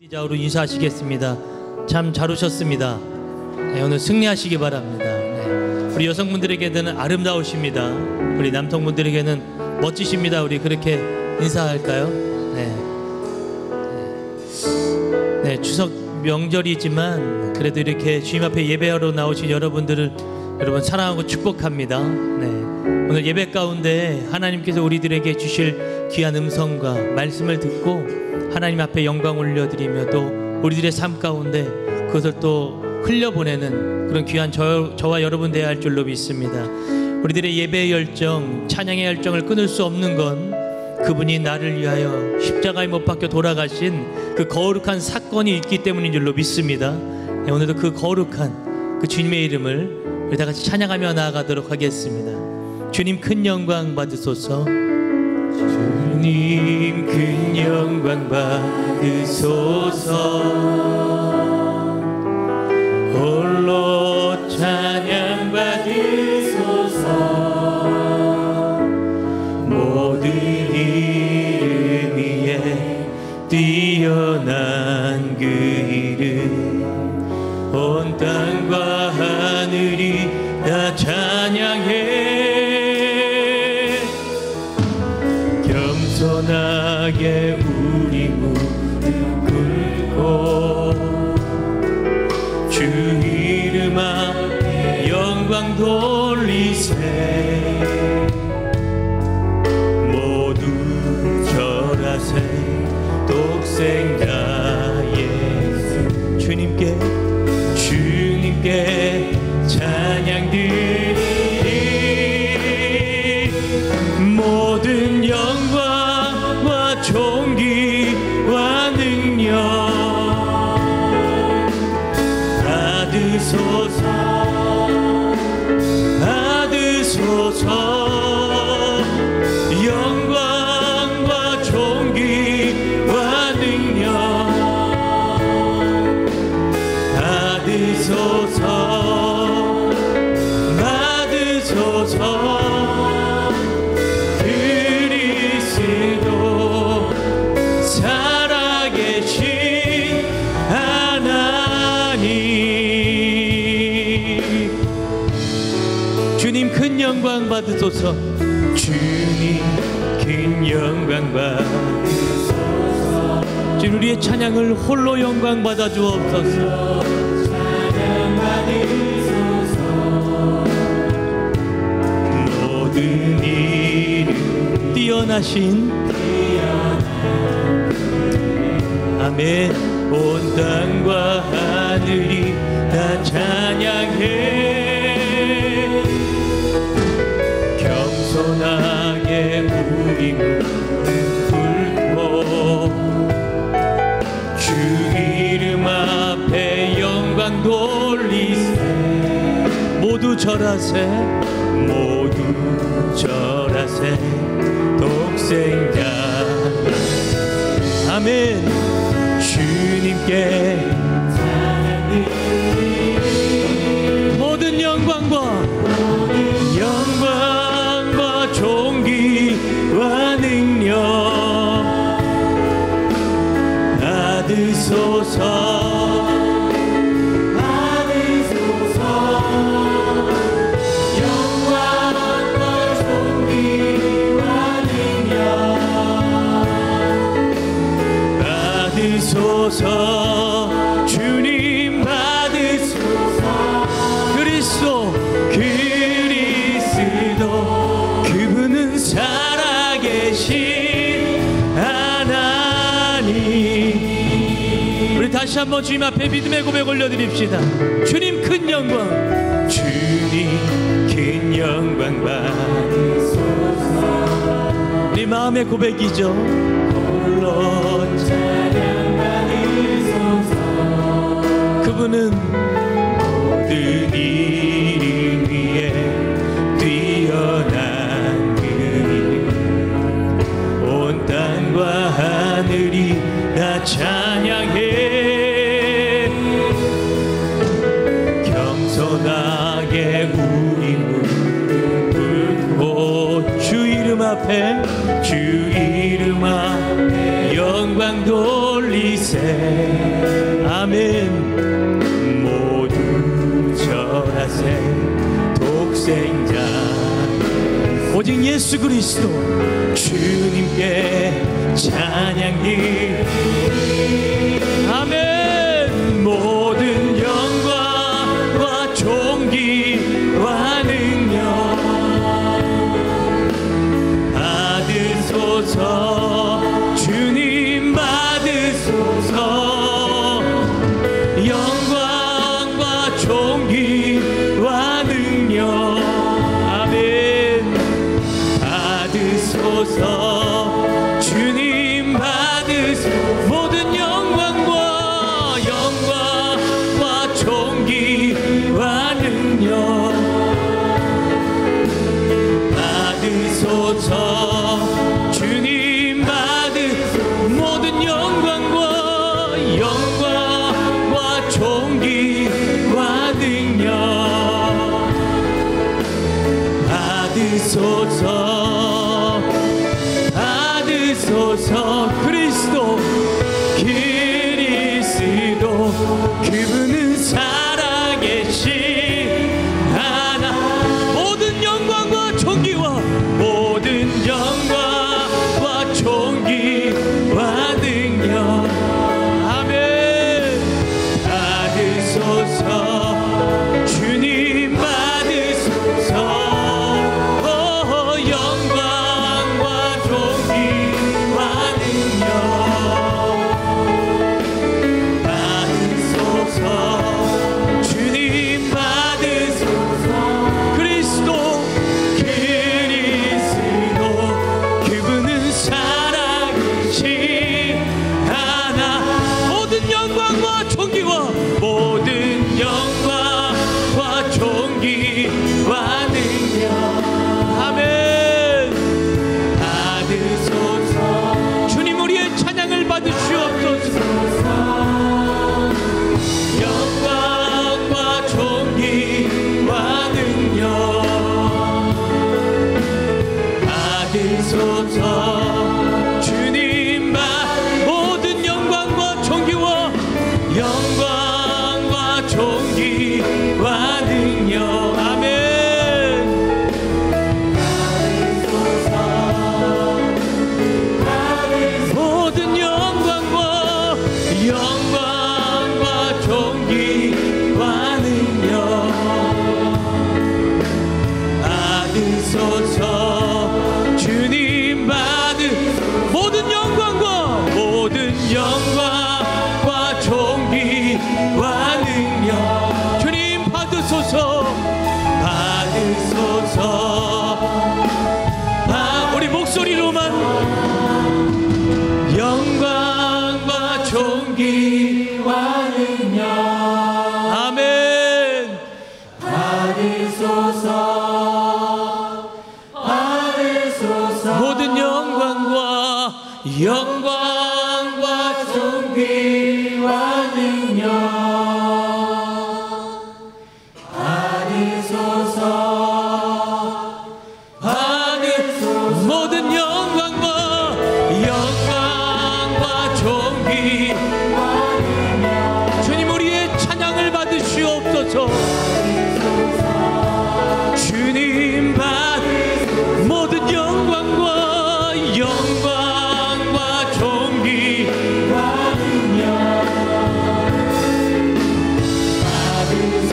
기자로 인사하시겠습니다. 참 잘 오셨습니다. 네, 오늘 승리하시기 바랍니다. 네, 우리 여성분들에게는 아름다우십니다. 우리 남성분들에게는 멋지십니다. 우리 그렇게 인사할까요? 네, 추석 명절이지만 그래도 이렇게 주님 앞에 예배하러 나오신 여러분들을 여러분 사랑하고 축복합니다. 네, 오늘 예배 가운데 하나님께서 우리들에게 주실 귀한 음성과 말씀을 듣고 하나님 앞에 영광 올려드리며 또 우리들의 삶 가운데 그것을 또 흘려보내는 그런 귀한 저와 여러분 되어야 할 줄로 믿습니다. 우리들의 예배의 열정, 찬양의 열정을 끊을 수 없는 건 그분이 나를 위하여 십자가에 못 박혀 돌아가신 그 거룩한 사건이 있기 때문인 줄로 믿습니다. 네, 오늘도 그 거룩한 그 주님의 이름을 우리 다 같이 찬양하며 나아가도록 하겠습니다. 주님 큰 영광 받으소서. 주님 큰 영광 받으소서. 홀로 찬양 받으소서. 모든 이름 위에 뛰어난 그 이름 온 땅과 하늘이 다 찬양해. 겸손하게 우리 무릎 꿇고 주 이름 앞에 영광 돌리세. 모두 절하세. 독생자 예수 주님께 찬양 드리리. 모든 영광과 존귀와 능력 받으소서. 영광과 존귀와 능력 받으소서. 그리스도 살아계신 하나님. 주님 큰 영광 받으소서. 주님 큰 영광 받으소서. 주님 우리의 찬양을 홀로 영광 받아 주옵소서. 찬양 받으소서. 모든 이름 뛰어나신 아멘. 온 땅과 하늘이 다 찬양해. 겸손하게 우리 무릎 꿇고 주 이름 앞에 영광 돌리세. 모두 절하세. 모두 절하세. 독생자 아멘. 주님께 모든 영광과 존귀와 능력 받으소서. 주님 받으소서. 그리스도 그분은 살아계신 하나님. 우리 다시 한번 주님 앞에 믿음의 고백 올려드립시다. 주님 큰 영광. 주님 큰 영광 받으소서. 우리 마음의 고백이죠. 홀로 그분은 모든 이름 위에 뛰어난 그 이름 온 땅과 하늘이 다 찬양해. 겸손하게 우리 무릎 꿇고 주 이름 앞에 영광 돌리세. 절하세. 아멘. 모두 절하세. 독생자 오직 예수 그리스도 주님께 찬양이. 아멘. 모든 영광과 존귀와 능력 받으소서. 주님 받으소서. 영광과 존귀와 능력 아멘 받으소서. 주님 받으소서. 모든 영광과 존귀와 능력 받으소서. 주님 받으소서. 모든 영광과 존귀와 능력 받으소서. 받으소서. 그리스도 그분은 살아계신 하나. 모든 영광과 존귀와 존귀와 능력 아멘 받으소서. 주님 받으소서. 영광과 존귀와 능력 받으소서. 주님 받으소서. 그리스도 그분은 살아계신 하나. 모든 영광과 존귀와 능력 아멘 받으소서. 주님 우리의 찬양을 받으시옵소서. 영광과 존귀와 능력 받으소서. 주님 모든 영광과 존귀와 능력 아멘 받으소서. 모든 영광과 존귀와 능력 받으소서. 주님 모든 영광과 존귀와 능력 주님 받으소서. 우리 목소리로만 영광과 존귀와 능력 아멘 받으소서. 모든 영광과 존귀와 능력 받으소서. 모든 영광과 존귀와 능력 주님 우리의 찬양을 받으시옵소서. 주님 모든 영광과 존귀와 능력 받으소서.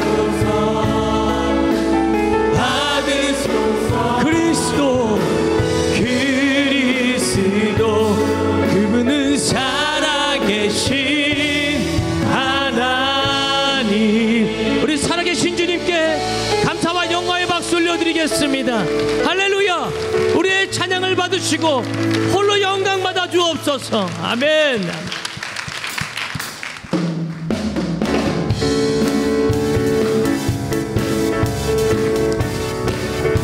그리스도 그분은 살아계신 하나님. 우리 살아계신 주님께 감사와 영광의 박수 올려드리겠습니다. 할렐루야. 우리의 찬양을 받으시고 홀로 영광 받아 주옵소서. 아멘.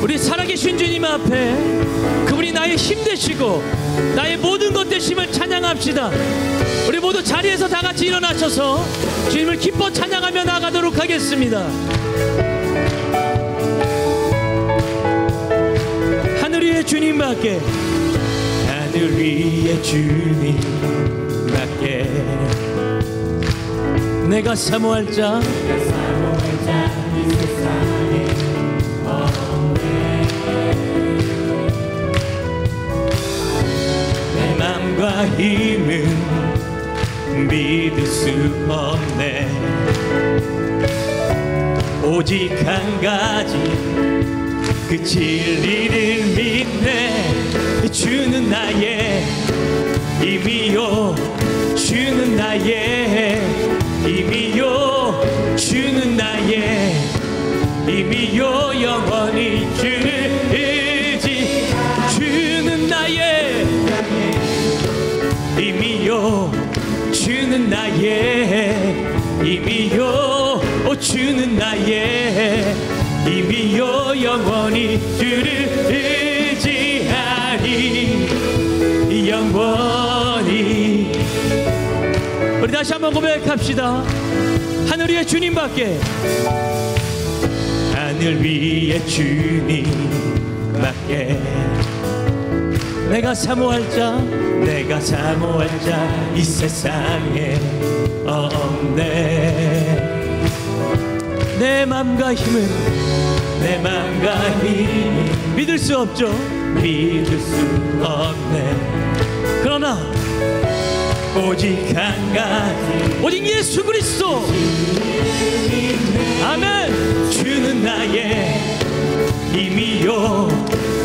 우리 살아계신 주님 앞에 그분이 나의 힘 되시고 나의 모든 것 되심을 찬양합시다. 우리 모두 자리에서 다 같이 일어나셔서 주님을 기뻐 찬양하며 나가도록 하겠습니다. 하늘 위의 주님밖에 하늘 위의 주님밖에 내가 사모할 자 이 세상에 없네. 내 맘과 힘은 믿을 수 없네. 오직 한 가지 그 진리를 믿네. 주는 나의 힘이요, 주는 나의 힘이요, 주는 나의 힘이요, 영원히 주를 의지. 주는 나의 힘이요, 주는 나의 힘이요, 주는 나의 힘이요, 영원히 주를 의지하리. 영원히. 우리 다시 한번 고백합시다. 하늘 위에 주님밖에, 하늘 위에 주님밖에 내가 사모할 자, 내가 사모할 자 이 세상에 없네. 내 맘과 힘은, 내 맘과 힘은 믿을 수 없죠. 믿을 수 없네. 그러나 오직 한 가지, 오직 예수 그리스도. 아멘. 주는 나의 힘이요,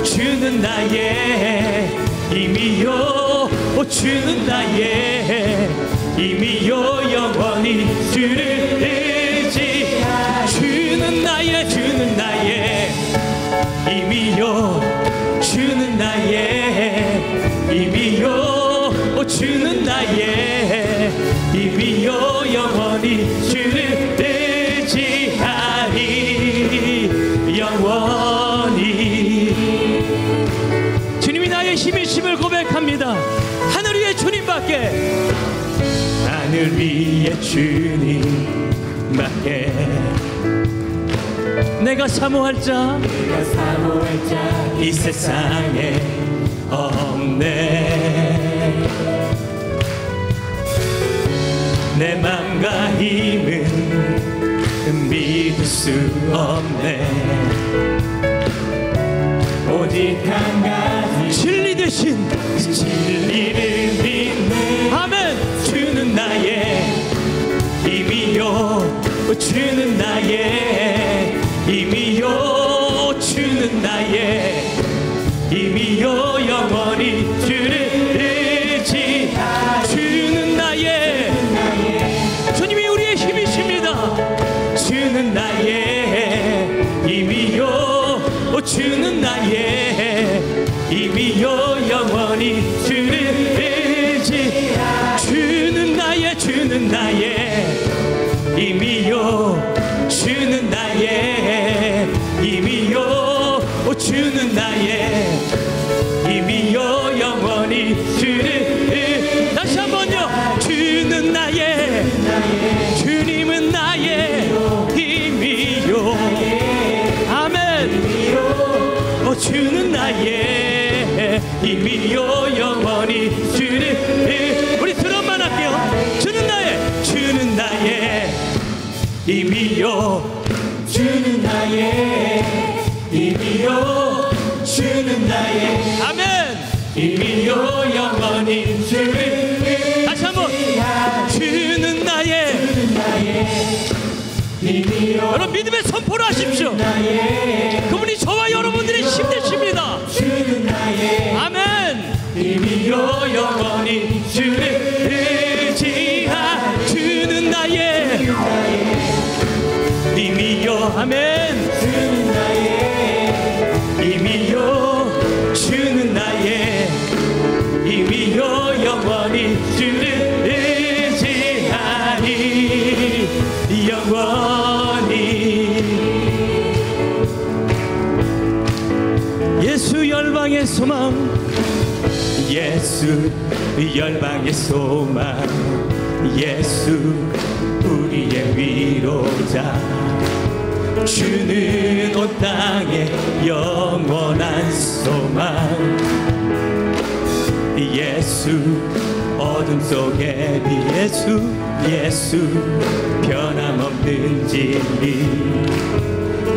주는 나의 힘이요, 주는 나의 힘이요, 영원히 주를 의지. 주는 나의, 주는 나의 힘이요, 주는 나의 힘이요, 주는 나의 힘이요, 영원히 주를 의지하리. 영원히. 주님이 나의 힘이심을 고백합니다. 하늘 위에 주님밖에, 하늘 위에 주님밖에 내가 사모할 자, 내가 사모할 자 이 세상에 없네. 내 맘과 힘은 믿을 수 없네. 오직 한 가지, 진리 대신 진리를 믿네. 아멘. 주는 나의 힘이요, 주는 나의 힘이요, 주는 나의 힘이요, 영원히 주를 의지. 주는 나의, 주님이 우리의 힘이십니다. 주는 나의 힘이요, 주는 나의 힘이요, 영원히 주를 의지. 주는 나의, 주는 나의 힘이요, 주는 나의 힘이요, 주는 나의 힘이요, 영원히 주를. 다시 한번요. 주는 나의, 주님은 나의 힘이요. 아멘. 주는 나의 힘이요, 영원히 주를. 우리 드럼만 할게요. 주는 나의, 주는 나의 힘이요, 주는 나의 힘이요, 주는 나의 아멘 힘이요, 영원히 주를. 다시 한번. 주는 나의 힘이요. 여러분 믿음의 선포를 하십시오. 그분이 저와 여러분들의 힘 되십니다. 주는 나의 아멘 힘이요, 영원히 주를 의지하. 주는 나의 힘이요, 아멘. 주는 나의 힘이요, 주는 나의 힘이요, 영원히 주를 의지하리. 영원히. 예수 열방의 소망, 예수 열방의 소망, 예수 우리의 위로자. 주는 온 땅에 영원한 소망, 예수 어둠 속에 예수 예수 변함없는 진리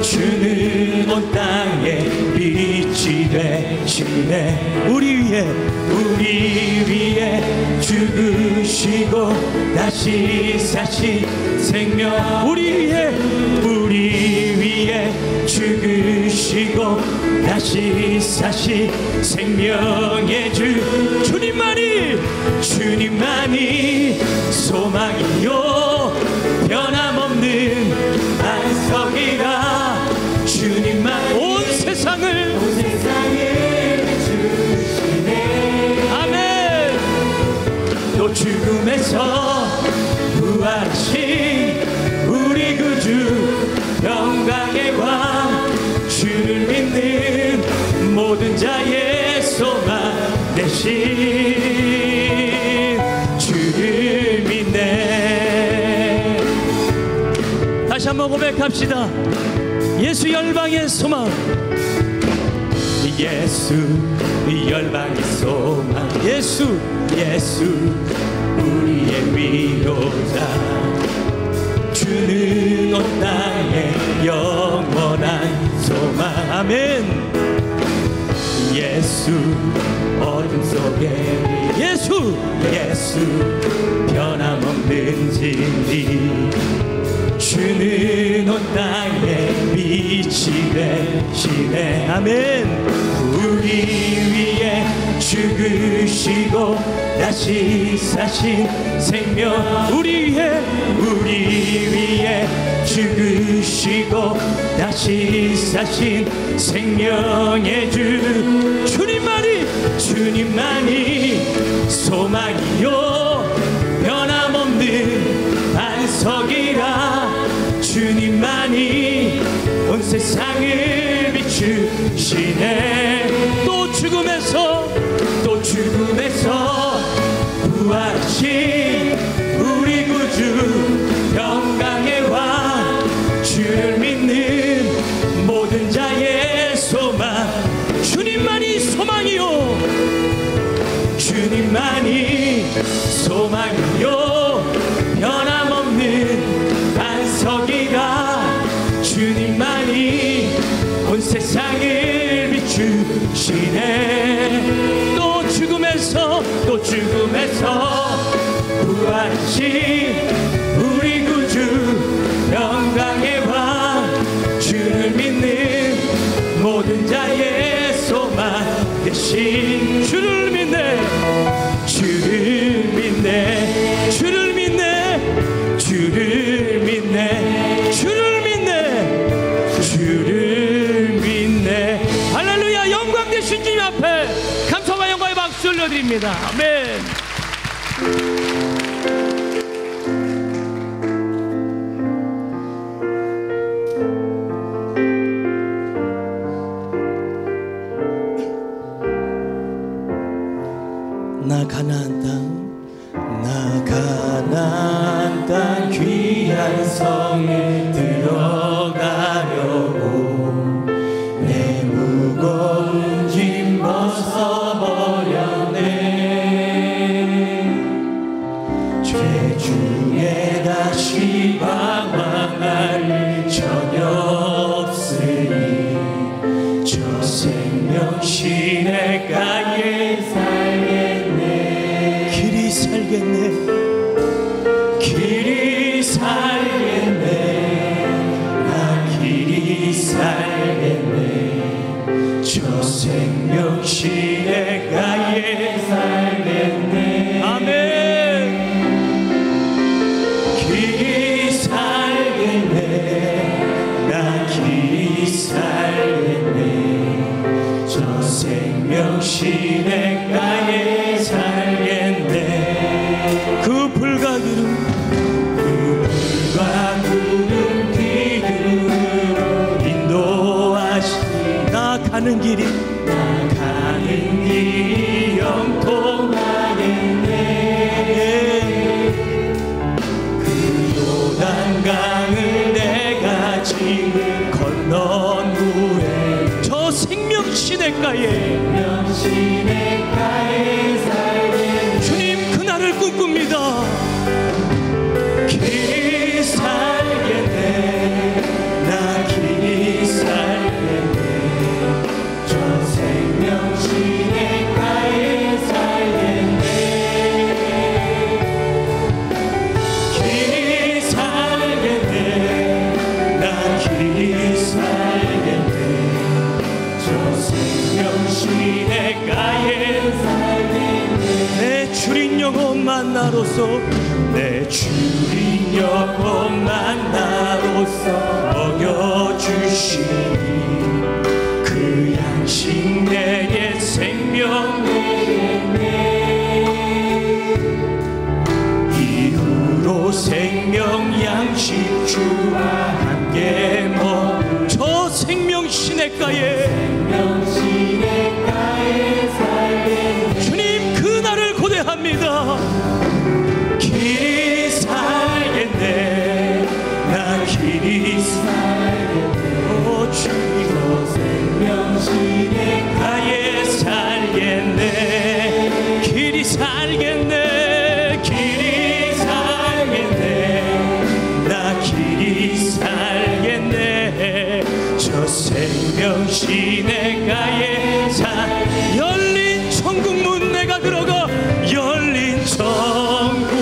주는 온 땅에 빛이 되시네 우리 위에 죽으시고 다시 사신 생명 우리 위에 죽으시고 다시 사신 생명의 주 주님만이 소망이요 변함없는 안석이라 주님만 온 세상을 주시네 아멘 또 죽음에서 부활하신 우리 구주 영광의 왕 주를 믿는 모든 자의 소망 대신 주를 믿네 다시 한번 고백합시다 예수 열방의 소망 예수 열방의 소망 예수 우리의 위로자 주는 온 땅에 영원한 소망 아멘 예수 어둠 속에 예수 변함없는 진리 주는 온 땅에 빛이 되시네 아멘 우리 위에 죽으시고 다시 사신 생명 우리 위에 죽으시고 다시 사신 생명의 주 주님만이 소망이요 변함없는 반석이라 주님만이 온 세상을 비추시네 또 죽음에서 부활하신 우리 구주 영광의 왕 주를 믿는 모든 자의 소망 주님만이 소망이요 변함없는 반석이라 주님만이 온 세상을 비추시네 또 죽음에서 부활하신 우리 구주 영광의 왕 주를 믿는 모든 자의 소망 대신 주를 믿네 할렐루야 영광 되신 주님 앞에 감사와 영광의 박수 올려드립니다 아멘 나 가나안 땅 귀한 성에 들어가려고 내 무거운 짐 벗어버렸네 죄 중에 다시 방황할 전혀 없으니 저 생명 시냇가에 길이 살겠네 저 생명 시냇가에 살겠네 아멘 길이 살겠네 나 길이 살겠네 저 생명 시냇가에 살겠네 그 불과 구름 기둥으로 인도하시니 나 가는 길이 영통하겠네 그 요단강을 내가 지금 건넌 후에 저 생명 시냇가에 살겠네 주님 그날을 길이 살겠네. 나 길이 살겠네. 저 생명 시냇가에 살겠네. 길이 살겠네. 나 길이 살겠네. 저 생명 시냇가에 살겠네. 내 주린 영혼만 나로서, 내 주린 영혼만 나로서 먹여주시니 그 양식 내게 생명 내겠네. 이후로 생명 양식 주와 함께 먹을 저 생명 시냇가에 살겠네. 주님 그날을 고대합니다. 길이 살겠네. 나 길이 살겠네. 오 주여 생명 시냇가에 살겠네. 길이 살겠네. 길이 살겠네. 나 길이 살겠네. 저 생명 시냇가에 열린 천국 문 내가 들어가. 열린 천국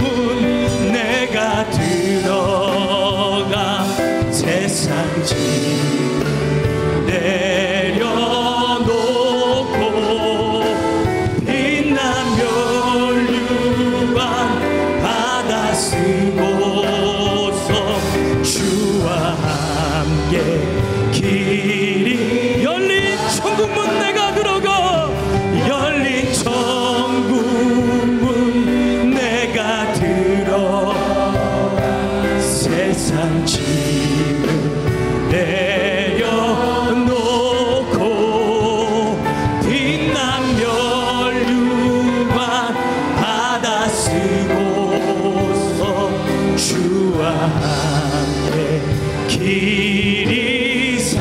문 내가 들어가. 세상 짐 내려놓고 빛난 멸류관 바다 쓰고서 주와 함께 길이 열린 천국 문 내가 들어가. 열린 천국 문 내가 들어가. 세상 짐을 내려놓고 빛난 멸류관 바다 쓰고서 주와 함께 길이 살리.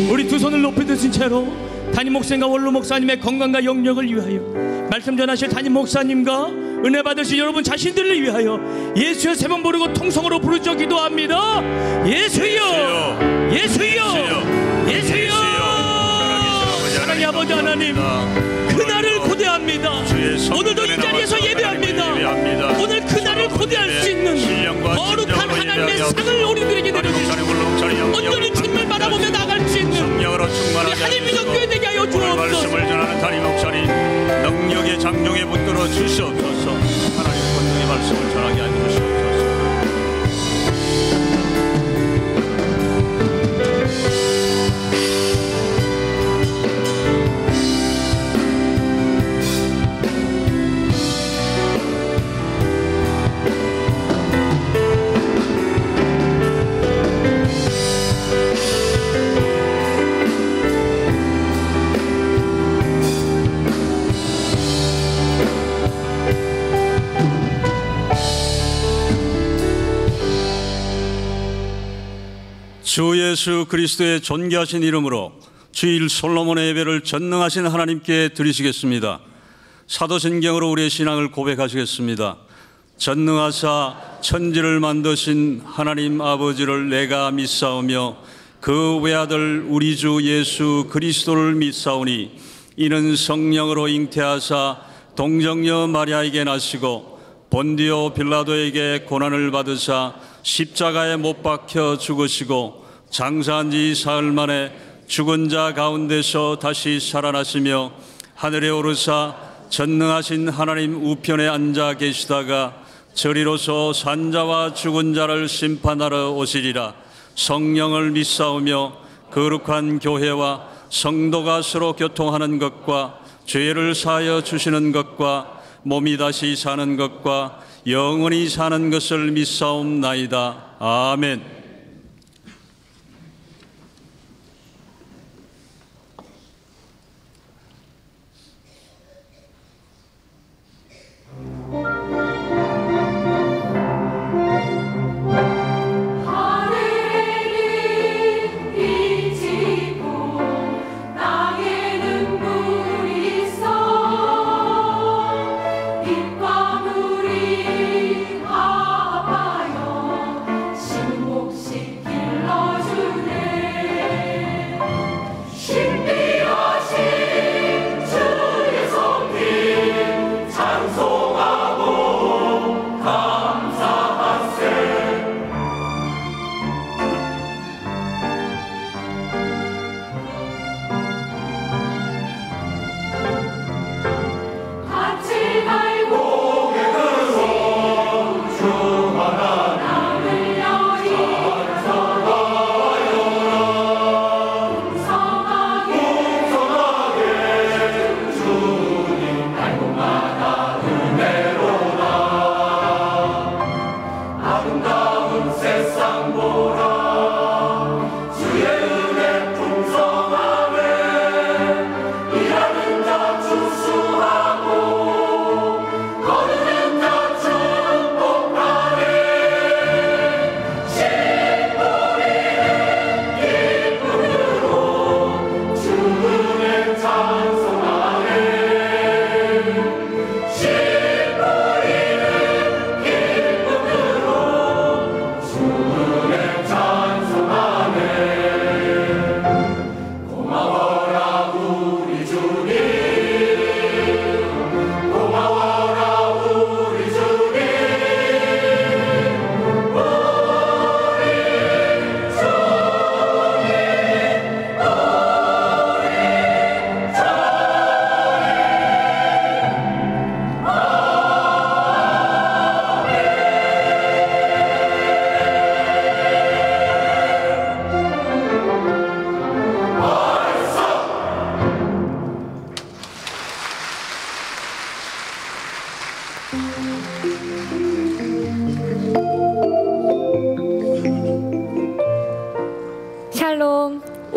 우리 두 손을 높이 드신 채로 담임 목사님과 원로 목사님의 건강과 영역을 위하여, 말씀 전하실 담임 목사님과 은혜 받으신 여러분 자신들을 위하여 예수의 세 번 부르고 통성으로 부르짖어 기도합니다. 예수여, 예수여, 예수여. 사랑의 아버지 하나님, 그날을 고대합니다. 오늘도 이 자리에서 예배합니다. 오늘 그날을 고대할 수 있는 거룩한 하나님의 상을 우리들에게 내려주시고 온전히 주님을 바라보며 나갈 수 있는 우리 하나님 민족교회 되게 하여 주옵소서. 말씀을 전하는 담임 목사님 능력의 장종에 붙들어 주시옵소서. 하나님 권능의 말씀을 전하게 하여 주시옵소서. 주 예수 그리스도의 존귀하신 이름으로 주일 솔로몬의 예배를 전능하신 하나님께 드리시겠습니다. 사도신경으로 우리의 신앙을 고백하시겠습니다. 전능하사 천지를 만드신 하나님 아버지를 내가 믿사오며 그 외아들 우리 주 예수 그리스도를 믿사오니 이는 성령으로 잉태하사 동정녀 마리아에게 나시고 본디오 빌라도에게 고난을 받으사 십자가에 못 박혀 죽으시고 장사한 지 사흘 만에 죽은 자 가운데서 다시 살아나시며 하늘에 오르사 전능하신 하나님 우편에 앉아 계시다가 저리로서 산자와 죽은 자를 심판하러 오시리라. 성령을 믿사오며 거룩한 교회와 성도가 서로 교통하는 것과 죄를 사하여 주시는 것과 몸이 다시 사는 것과 영원히 사는 것을 믿사옵나이다. 아멘. 우리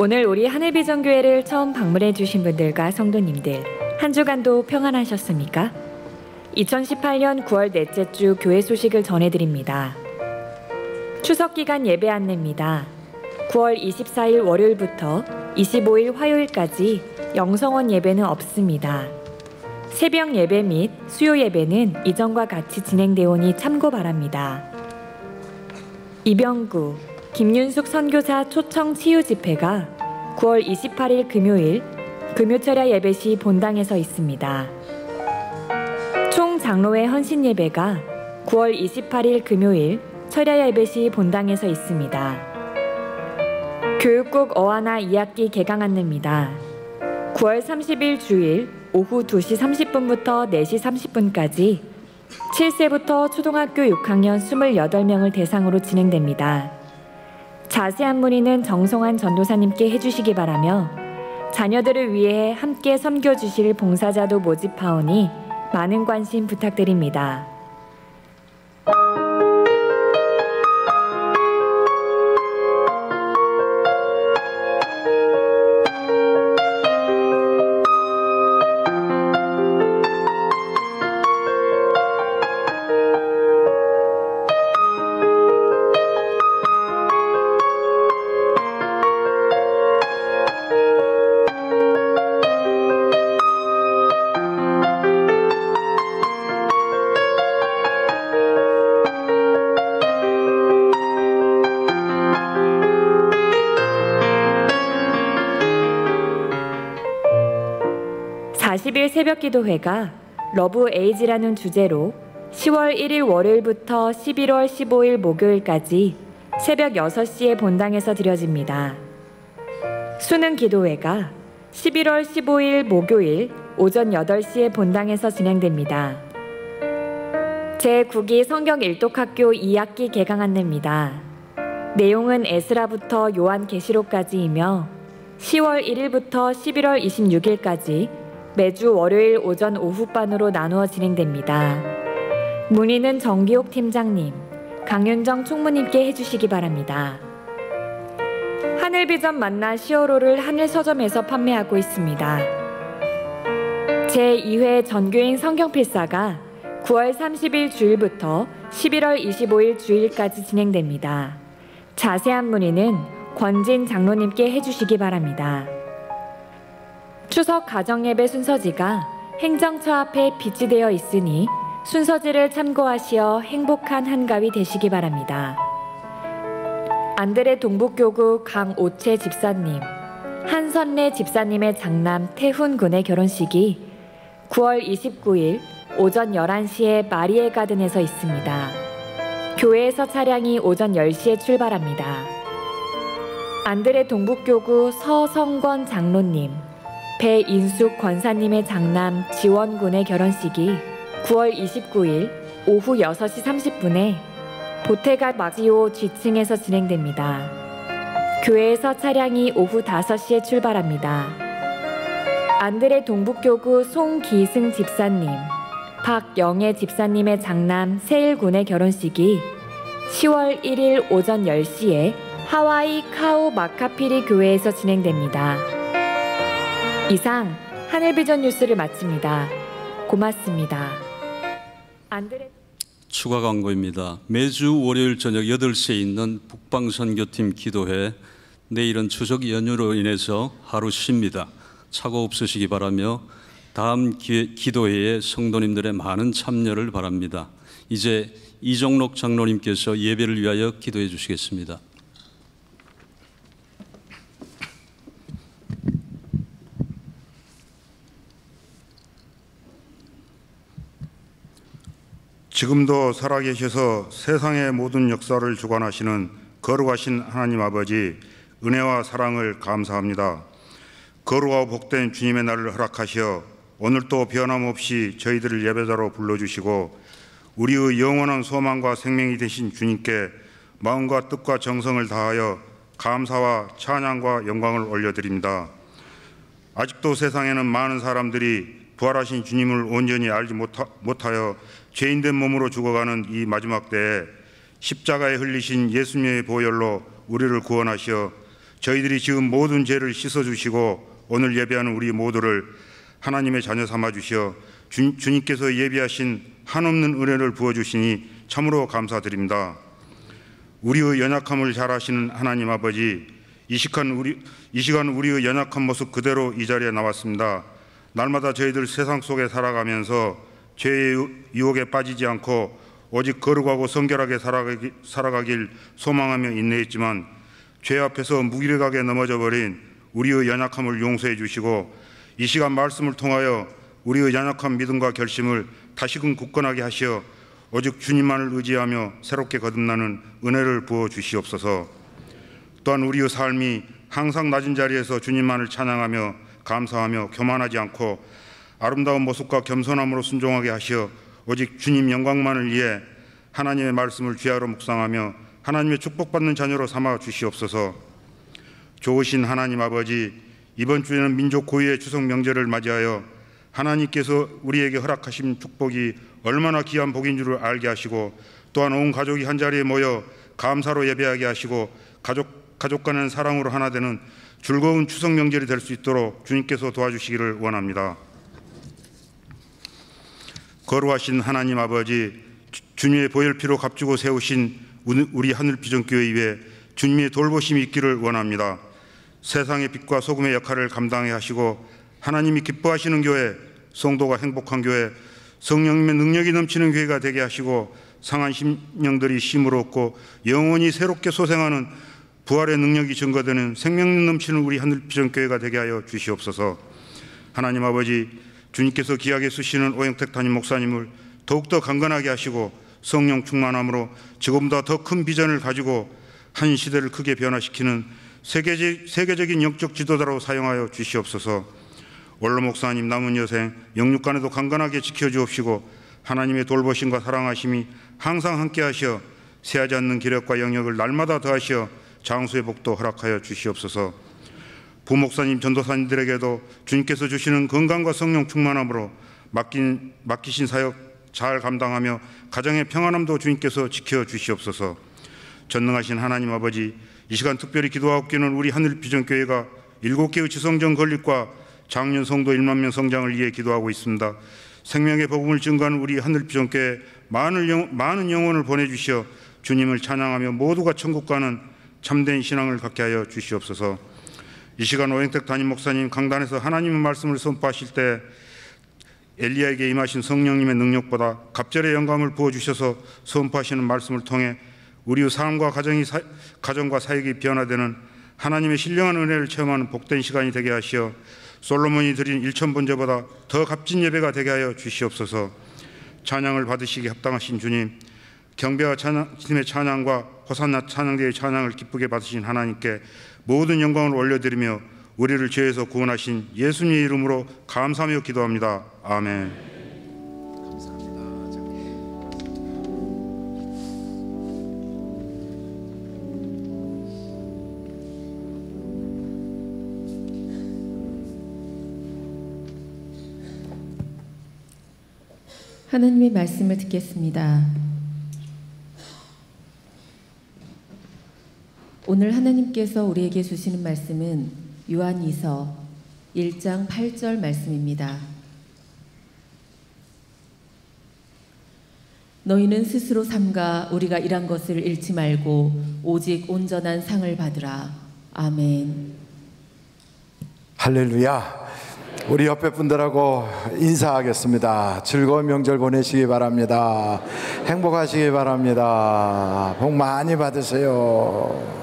오늘 우리 하늘비전교회를 처음 방문해 주신 분들과 성도님들, 한 주간도 평안하셨습니까? 2018년 9월 넷째 주 교회 소식을 전해드립니다. 추석 기간 예배 안내입니다. 9월 24일 월요일부터 25일 화요일까지 영성원 예배는 없습니다. 새벽 예배 및 수요 예배는 이전과 같이 진행되오니 참고 바랍니다. 이병구, 김윤숙 선교사 초청 치유 집회가 9월 28일 금요일 금요철야 예배 시 본당에서 있습니다. 총 장로회 헌신 예배가 9월 28일 금요일 철야 예배 시 본당에서 있습니다. 교육국 어하나 2학기 개강 안내입니다. 9월 30일 주일 오후 2시 30분부터 4시 30분까지 7세부터 초등학교 6학년 28명을 대상으로 진행됩니다. 자세한 문의는 정성환 전도사님께 해주시기 바라며 자녀들을 위해 함께 섬겨주실 봉사자도 모집하오니 많은 관심 부탁드립니다. 새벽기도회가 러브 에이지라는 주제로 10월 1일 월요일부터 11월 15일 목요일까지 새벽 6시에 본당에서 드려집니다. 수능기도회가 11월 15일 목요일 오전 8시에 본당에서 진행됩니다. 제9기 성경 일독학교 2학기 개강 안내입니다. 내용은 에스라부터 요한계시록까지이며 10월 1일부터 11월 26일까지 매주 월요일 오전 오후반으로 나누어 진행됩니다. 문의는 정기옥 팀장님, 강윤정 총무님께 해주시기 바랍니다. 하늘비전 만나 시어로를 하늘서점에서 판매하고 있습니다. 제2회 전교인 성경필사가 9월 30일 주일부터 11월 25일 주일까지 진행됩니다. 자세한 문의는 권진 장로님께 해주시기 바랍니다. 추석 가정예배 순서지가 행정처 앞에 비치되어 있으니 순서지를 참고하시어 행복한 한가위 되시기 바랍니다. 안드레 동북교구 강오채 집사님, 한선래 집사님의 장남 태훈 군의 결혼식이 9월 29일 오전 11시에 마리엘 가든에서 있습니다. 교회에서 차량이 오전 10시에 출발합니다. 안드레 동북교구 서성권 장로님, 배인숙 권사님의 장남 지원군의 결혼식이 9월 29일 오후 6시 30분에 보태가 마지오 G층에서 진행됩니다. 교회에서 차량이 오후 5시에 출발합니다. 안드레 동북교구 송기승 집사님, 박영애 집사님의 장남 세일군의 결혼식이 10월 1일 오전 10시에 하와이 카오 마카피리 교회에서 진행됩니다. 이상 하늘비전 뉴스를 마칩니다. 고맙습니다. 추가 광고입니다. 매주 월요일 저녁 8시에 있는 북방선교팀 기도회, 내일은 추석 연휴로 인해서 하루 쉽니다. 착오 없으시기 바라며 다음 기도회에 성도님들의 많은 참여를 바랍니다. 이제 이정록 장로님께서 예배를 위하여 기도해 주시겠습니다. 지금도 살아계셔서 세상의 모든 역사를 주관하시는 거룩하신 하나님 아버지, 은혜와 사랑을 감사합니다. 거룩하고 복된 주님의 날을 허락하시어 오늘도 변함없이 저희들을 예배자로 불러주시고 우리의 영원한 소망과 생명이 되신 주님께 마음과 뜻과 정성을 다하여 감사와 찬양과 영광을 올려드립니다. 아직도 세상에는 많은 사람들이 부활하신 주님을 온전히 알지 못하여 죄인된 몸으로 죽어가는 이 마지막 때에 십자가에 흘리신 예수님의 보혈로 우리를 구원하시어 저희들이 지은 모든 죄를 씻어주시고 오늘 예배하는 우리 모두를 하나님의 자녀 삼아주시어 주님께서 예비하신 한없는 은혜를 부어주시니 참으로 감사드립니다. 우리의 연약함을 잘 아시는 하나님 아버지, 이 시간 우리의 연약한 모습 그대로 이 자리에 나왔습니다. 날마다 저희들 세상 속에 살아가면서 죄의 유혹에 빠지지 않고 오직 거룩하고 성결하게 살아가길 소망하며 인내했지만 죄 앞에서 무기력하게 넘어져 버린 우리의 연약함을 용서해 주시고 이 시간 말씀을 통하여 우리의 연약한 믿음과 결심을 다시금 굳건하게 하시어 오직 주님만을 의지하며 새롭게 거듭나는 은혜를 부어 주시옵소서. 또한 우리의 삶이 항상 낮은 자리에서 주님만을 찬양하며 감사하며 교만하지 않고 아름다운 모습과 겸손함으로 순종하게 하시어 오직 주님 영광만을 위해 하나님의 말씀을 귀하로 묵상하며 하나님의 축복받는 자녀로 삼아 주시옵소서. 좋으신 하나님 아버지, 이번 주에는 민족 고유의 추석 명절을 맞이하여 하나님께서 우리에게 허락하신 축복이 얼마나 귀한 복인 줄을 알게 하시고 또한 온 가족이 한자리에 모여 감사로 예배하게 하시고 가족 간의 사랑으로 하나 되는 즐거운 추석 명절이 될 수 있도록 주님께서 도와주시기를 원합니다. 거룩하신 하나님 아버지, 주님의 보혈피로 값주고 세우신 우리 하늘비전교회 위에 주님의 돌보심이 있기를 원합니다. 세상의 빛과 소금의 역할을 감당해 하시고 하나님이 기뻐하시는 교회, 성도가 행복한 교회, 성령님의 능력이 넘치는 교회가 되게 하시고 상한 심령들이 힘을 얻고 영원히 새롭게 소생하는 부활의 능력이 증거되는 생명 넘치는 우리 하늘비전교회가 되게 하여 주시옵소서. 하나님 아버지, 주님께서 귀하게 쓰시는 오영택 담임 목사님을 더욱더 강건하게 하시고 성령 충만함으로 지금보다 더 큰 비전을 가지고 한 시대를 크게 변화시키는 세계적인 영적 지도자로 사용하여 주시옵소서. 원로 목사님 남은 여생 영육간에도 강건하게 지켜주옵시고 하나님의 돌보심과 사랑하심이 항상 함께 하시어 새하지 않는 기력과 영역을 날마다 더하시어 장수의 복도 허락하여 주시옵소서. 부목사님 전도사님들에게도 주님께서 주시는 건강과 성령 충만함으로 맡기신 사역 잘 감당하며 가정의 평안함도 주님께서 지켜주시옵소서. 전능하신 하나님 아버지, 이 시간 특별히 기도하옵기는 우리 하늘비전교회가 7개의 지성전 건립과 작년 성도 1만 명 성장을 위해 기도하고 있습니다. 생명의 복음을 증거하는 우리 하늘비전교회 많은 영혼을 보내주시어 주님을 찬양하며 모두가 천국 가는 참된 신앙을 갖게 하여 주시옵소서. 이 시간 오영택 담임 목사님 강단에서 하나님의 말씀을 선포하실 때 엘리야에게 임하신 성령님의 능력보다 갑절의 영감을 부어주셔서 선포하시는 말씀을 통해 우리의 삶과 가정과 사역이 변화되는 하나님의 신령한 은혜를 체험하는 복된 시간이 되게 하시어 솔로몬이 드린 1000번제보다 더 값진 예배가 되게 하여 주시옵소서. 찬양을 받으시기 합당하신 주님, 경배와 주님의 찬양과 호산나 찬양대의 찬양을 기쁘게 받으신 하나님께 모든 영광을 올려드리며 우리를 죄에서 구원하신 예수님의 이름으로 감사하며 기도합니다. 아멘. 하나님의 말씀을 듣겠습니다. 오늘 하나님께서 우리에게 주시는 말씀은 요한이서 1장 8절 말씀입니다. 너희는 스스로 삼가 우리가 일한 것을 잃지 말고 오직 온전한 상을 받으라. 아멘. 할렐루야. 우리 옆에 분들하고 인사하겠습니다. 즐거운 명절 보내시기 바랍니다. 행복하시기 바랍니다. 복 많이 받으세요.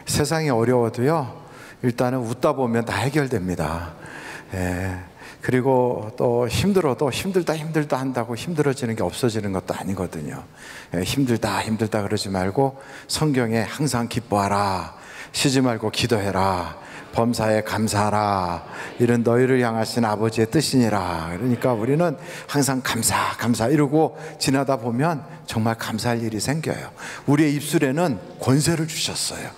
세상이 어려워도요, 일단은 웃다 보면 다 해결됩니다. 예. 그리고 또 힘들어도 힘들다 한다고 힘들어지는 게 없어지는 것도 아니거든요. 예, 힘들다 그러지 말고 성경에 항상 기뻐하라, 쉬지 말고 기도해라, 범사에 감사하라, 이런 너희를 향하신 아버지의 뜻이니라. 그러니까 우리는 항상 감사 이러고 지나다 보면 정말 감사할 일이 생겨요. 우리의 입술에는 권세를 주셨어요.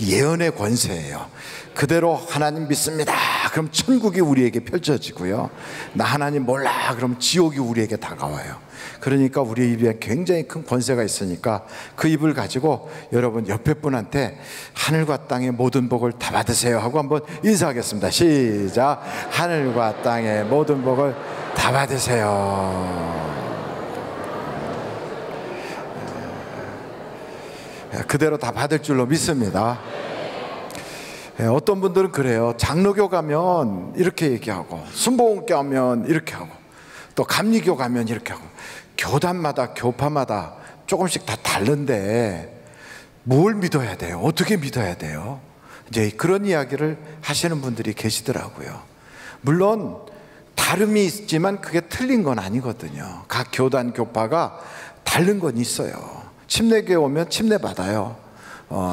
예언의 권세예요. 그대로 하나님 믿습니다. 그럼 천국이 우리에게 펼쳐지고요. 나 하나님 몰라. 그럼 지옥이 우리에게 다가와요. 그러니까 우리 입에 굉장히 큰 권세가 있으니까 그 입을 가지고 여러분 옆에 분한테 하늘과 땅의 모든 복을 다 받으세요 하고 한번 인사하겠습니다. 시작. 하늘과 땅의 모든 복을 다 받으세요. 그대로 다 받을 줄로 믿습니다. 어떤 분들은 그래요. 장로교 가면 이렇게 얘기하고, 순복음교 가면 이렇게 하고, 또 감리교 가면 이렇게 하고, 교단마다 교파마다 조금씩 다 다른데 뭘 믿어야 돼요? 어떻게 믿어야 돼요? 이제 그런 이야기를 하시는 분들이 계시더라고요. 물론 다름이 있지만 그게 틀린 건 아니거든요. 각 교단 교파가 다른 건 있어요. 침례교회 오면 침례 받아요.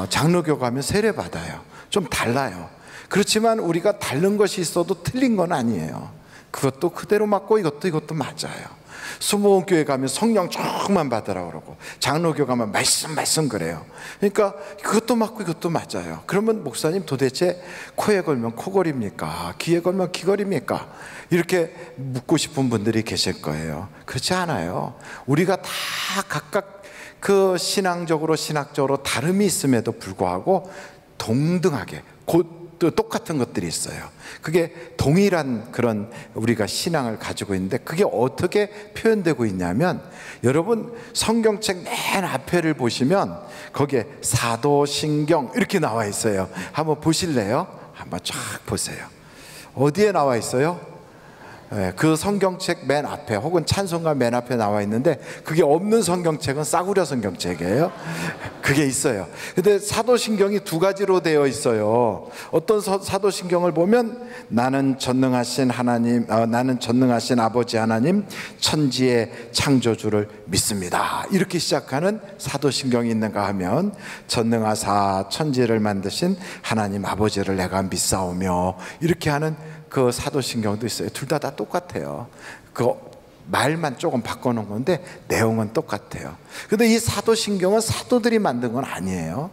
장로교 가면 세례 받아요. 좀 달라요. 그렇지만 우리가 다른 것이 있어도 틀린 건 아니에요. 그것도 그대로 맞고 이것도 맞아요. 수목원교회 가면 성령 조금만 받으라고 그러고, 장로교 가면 말씀 그래요. 그러니까 그것도 맞고 이것도 맞아요. 그러면 목사님 도대체 코에 걸면 코걸입니까? 귀에 걸면 귀걸입니까? 이렇게 묻고 싶은 분들이 계실 거예요. 그렇지 않아요. 우리가 다 각각 그 신학적으로 다름이 있음에도 불구하고 동등하게 똑같은 것들이 있어요. 그게 동일한 그런 우리가 신앙을 가지고 있는데, 그게 어떻게 표현되고 있냐면, 여러분 성경책 맨 앞에를 보시면 거기에 사도신경 이렇게 나와 있어요. 한번 보실래요? 한번 쫙 보세요. 어디에 나와 있어요? 그 성경책 맨 앞에 혹은 찬송가 맨 앞에 나와 있는데, 그게 없는 성경책은 싸구려 성경책이에요. 그게 있어요. 근데 사도신경이 두 가지로 되어 있어요. 어떤 사도신경을 보면 나는 전능하신 하나님, 나는 전능하신 아버지 하나님 천지의 창조주를 믿습니다, 이렇게 시작하는 사도신경이 있는가 하면, 전능하사 천지를 만드신 하나님 아버지를 내가 믿사오며, 이렇게 하는 그 사도신경도 있어요. 둘 다 똑같아요. 그 말만 조금 바꿔놓은 건데 내용은 똑같아요. 근데 이 사도신경은 사도들이 만든 건 아니에요.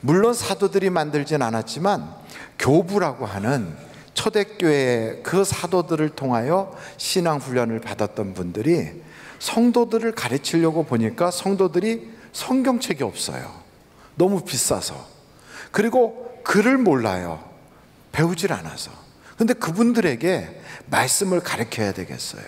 물론 사도들이 만들진 않았지만 교부라고 하는 초대교회 그 사도들을 통하여 신앙훈련을 받았던 분들이 성도들을 가르치려고 보니까 성도들이 성경책이 없어요. 너무 비싸서. 그리고 글을 몰라요. 배우질 않아서. 근데 그분들에게 말씀을 가르쳐야 되겠어요.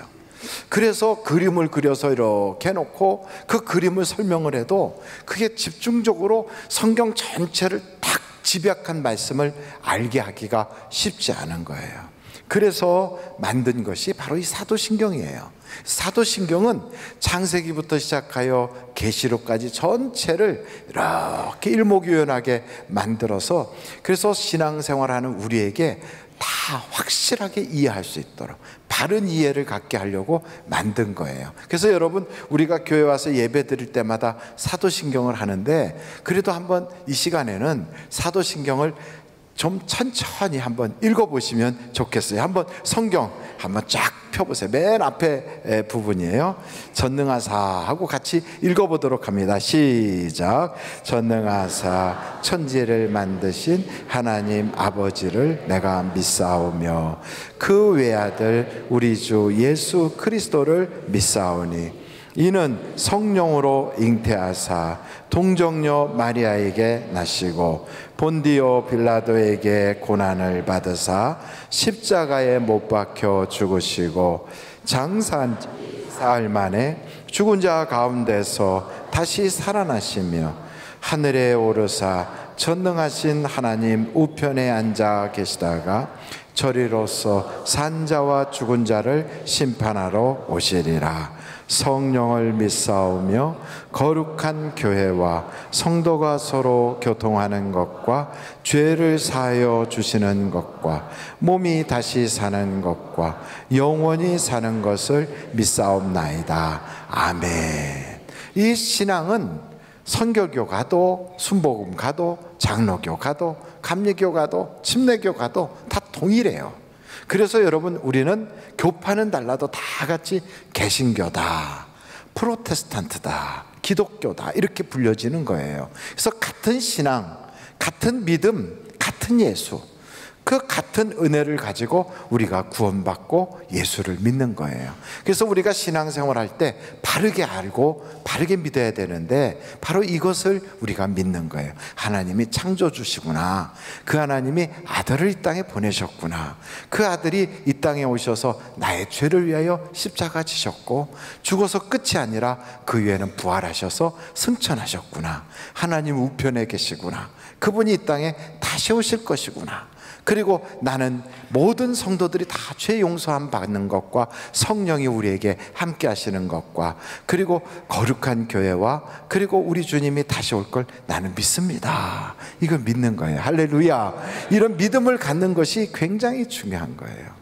그래서 그림을 그려서 이렇게 해놓고 그 그림을 설명을 해도 그게 집중적으로 성경 전체를 딱 집약한 말씀을 알게 하기가 쉽지 않은 거예요. 그래서 만든 것이 바로 이 사도신경이에요. 사도신경은 창세기부터 시작하여 계시록까지 전체를 이렇게 일목요연하게 만들어서, 그래서 신앙생활하는 우리에게 다 확실하게 이해할 수 있도록 바른 이해를 갖게 하려고 만든 거예요. 그래서 여러분, 우리가 교회 와서 예배 드릴 때마다 사도신경을 하는데, 그래도 한번 이 시간에는 사도신경을 좀 천천히 한번 읽어보시면 좋겠어요. 한번 성경 한번 쫙 펴보세요. 맨 앞에 부분이에요. 전능하사 하고 같이 읽어보도록 합니다. 시작. 전능하사 천지를 만드신 하나님 아버지를 내가 믿사오며 그 외아들 우리 주 예수 그리스도를 믿사오니 이는 성령으로 잉태하사 동정녀 마리아에게 나시고 본디오 빌라도에게 고난을 받으사 십자가에 못 박혀 죽으시고 장사한 사흘 만에 죽은 자 가운데서 다시 살아나시며 하늘에 오르사 전능하신 하나님 우편에 앉아 계시다가 저리로서 산 자와 죽은 자를 심판하러 오시리라. 성령을 믿사오며 거룩한 교회와 성도가 서로 교통하는 것과 죄를 사하여 주시는 것과 몸이 다시 사는 것과 영원히 사는 것을 믿사옵나이다. 아멘. 이 신앙은 선교교 가도 순복음 가도 장로교 가도 감리교 가도 침례교 가도 다 동일해요. 그래서 여러분, 우리는 교파는 달라도 다 같이 개신교다, 프로테스탄트다, 기독교다 이렇게 불려지는 거예요. 그래서 같은 신앙, 같은 믿음, 같은 예수, 그 같은 은혜를 가지고 우리가 구원받고 예수를 믿는 거예요. 그래서 우리가 신앙생활할 때 바르게 알고 바르게 믿어야 되는데 바로 이것을 우리가 믿는 거예요. 하나님이 창조주시구나. 그 하나님이 아들을 이 땅에 보내셨구나. 그 아들이 이 땅에 오셔서 나의 죄를 위하여 십자가 지셨고 죽어서 끝이 아니라 그 위에는 부활하셔서 승천하셨구나. 하나님 우편에 계시구나. 그분이 이 땅에 다시 오실 것이구나. 그리고 나는 모든 성도들이 다 죄 용서함 받는 것과 성령이 우리에게 함께 하시는 것과 그리고 거룩한 교회와 그리고 우리 주님이 다시 올 걸 나는 믿습니다. 이걸 믿는 거예요. 할렐루야. 이런 믿음을 갖는 것이 굉장히 중요한 거예요.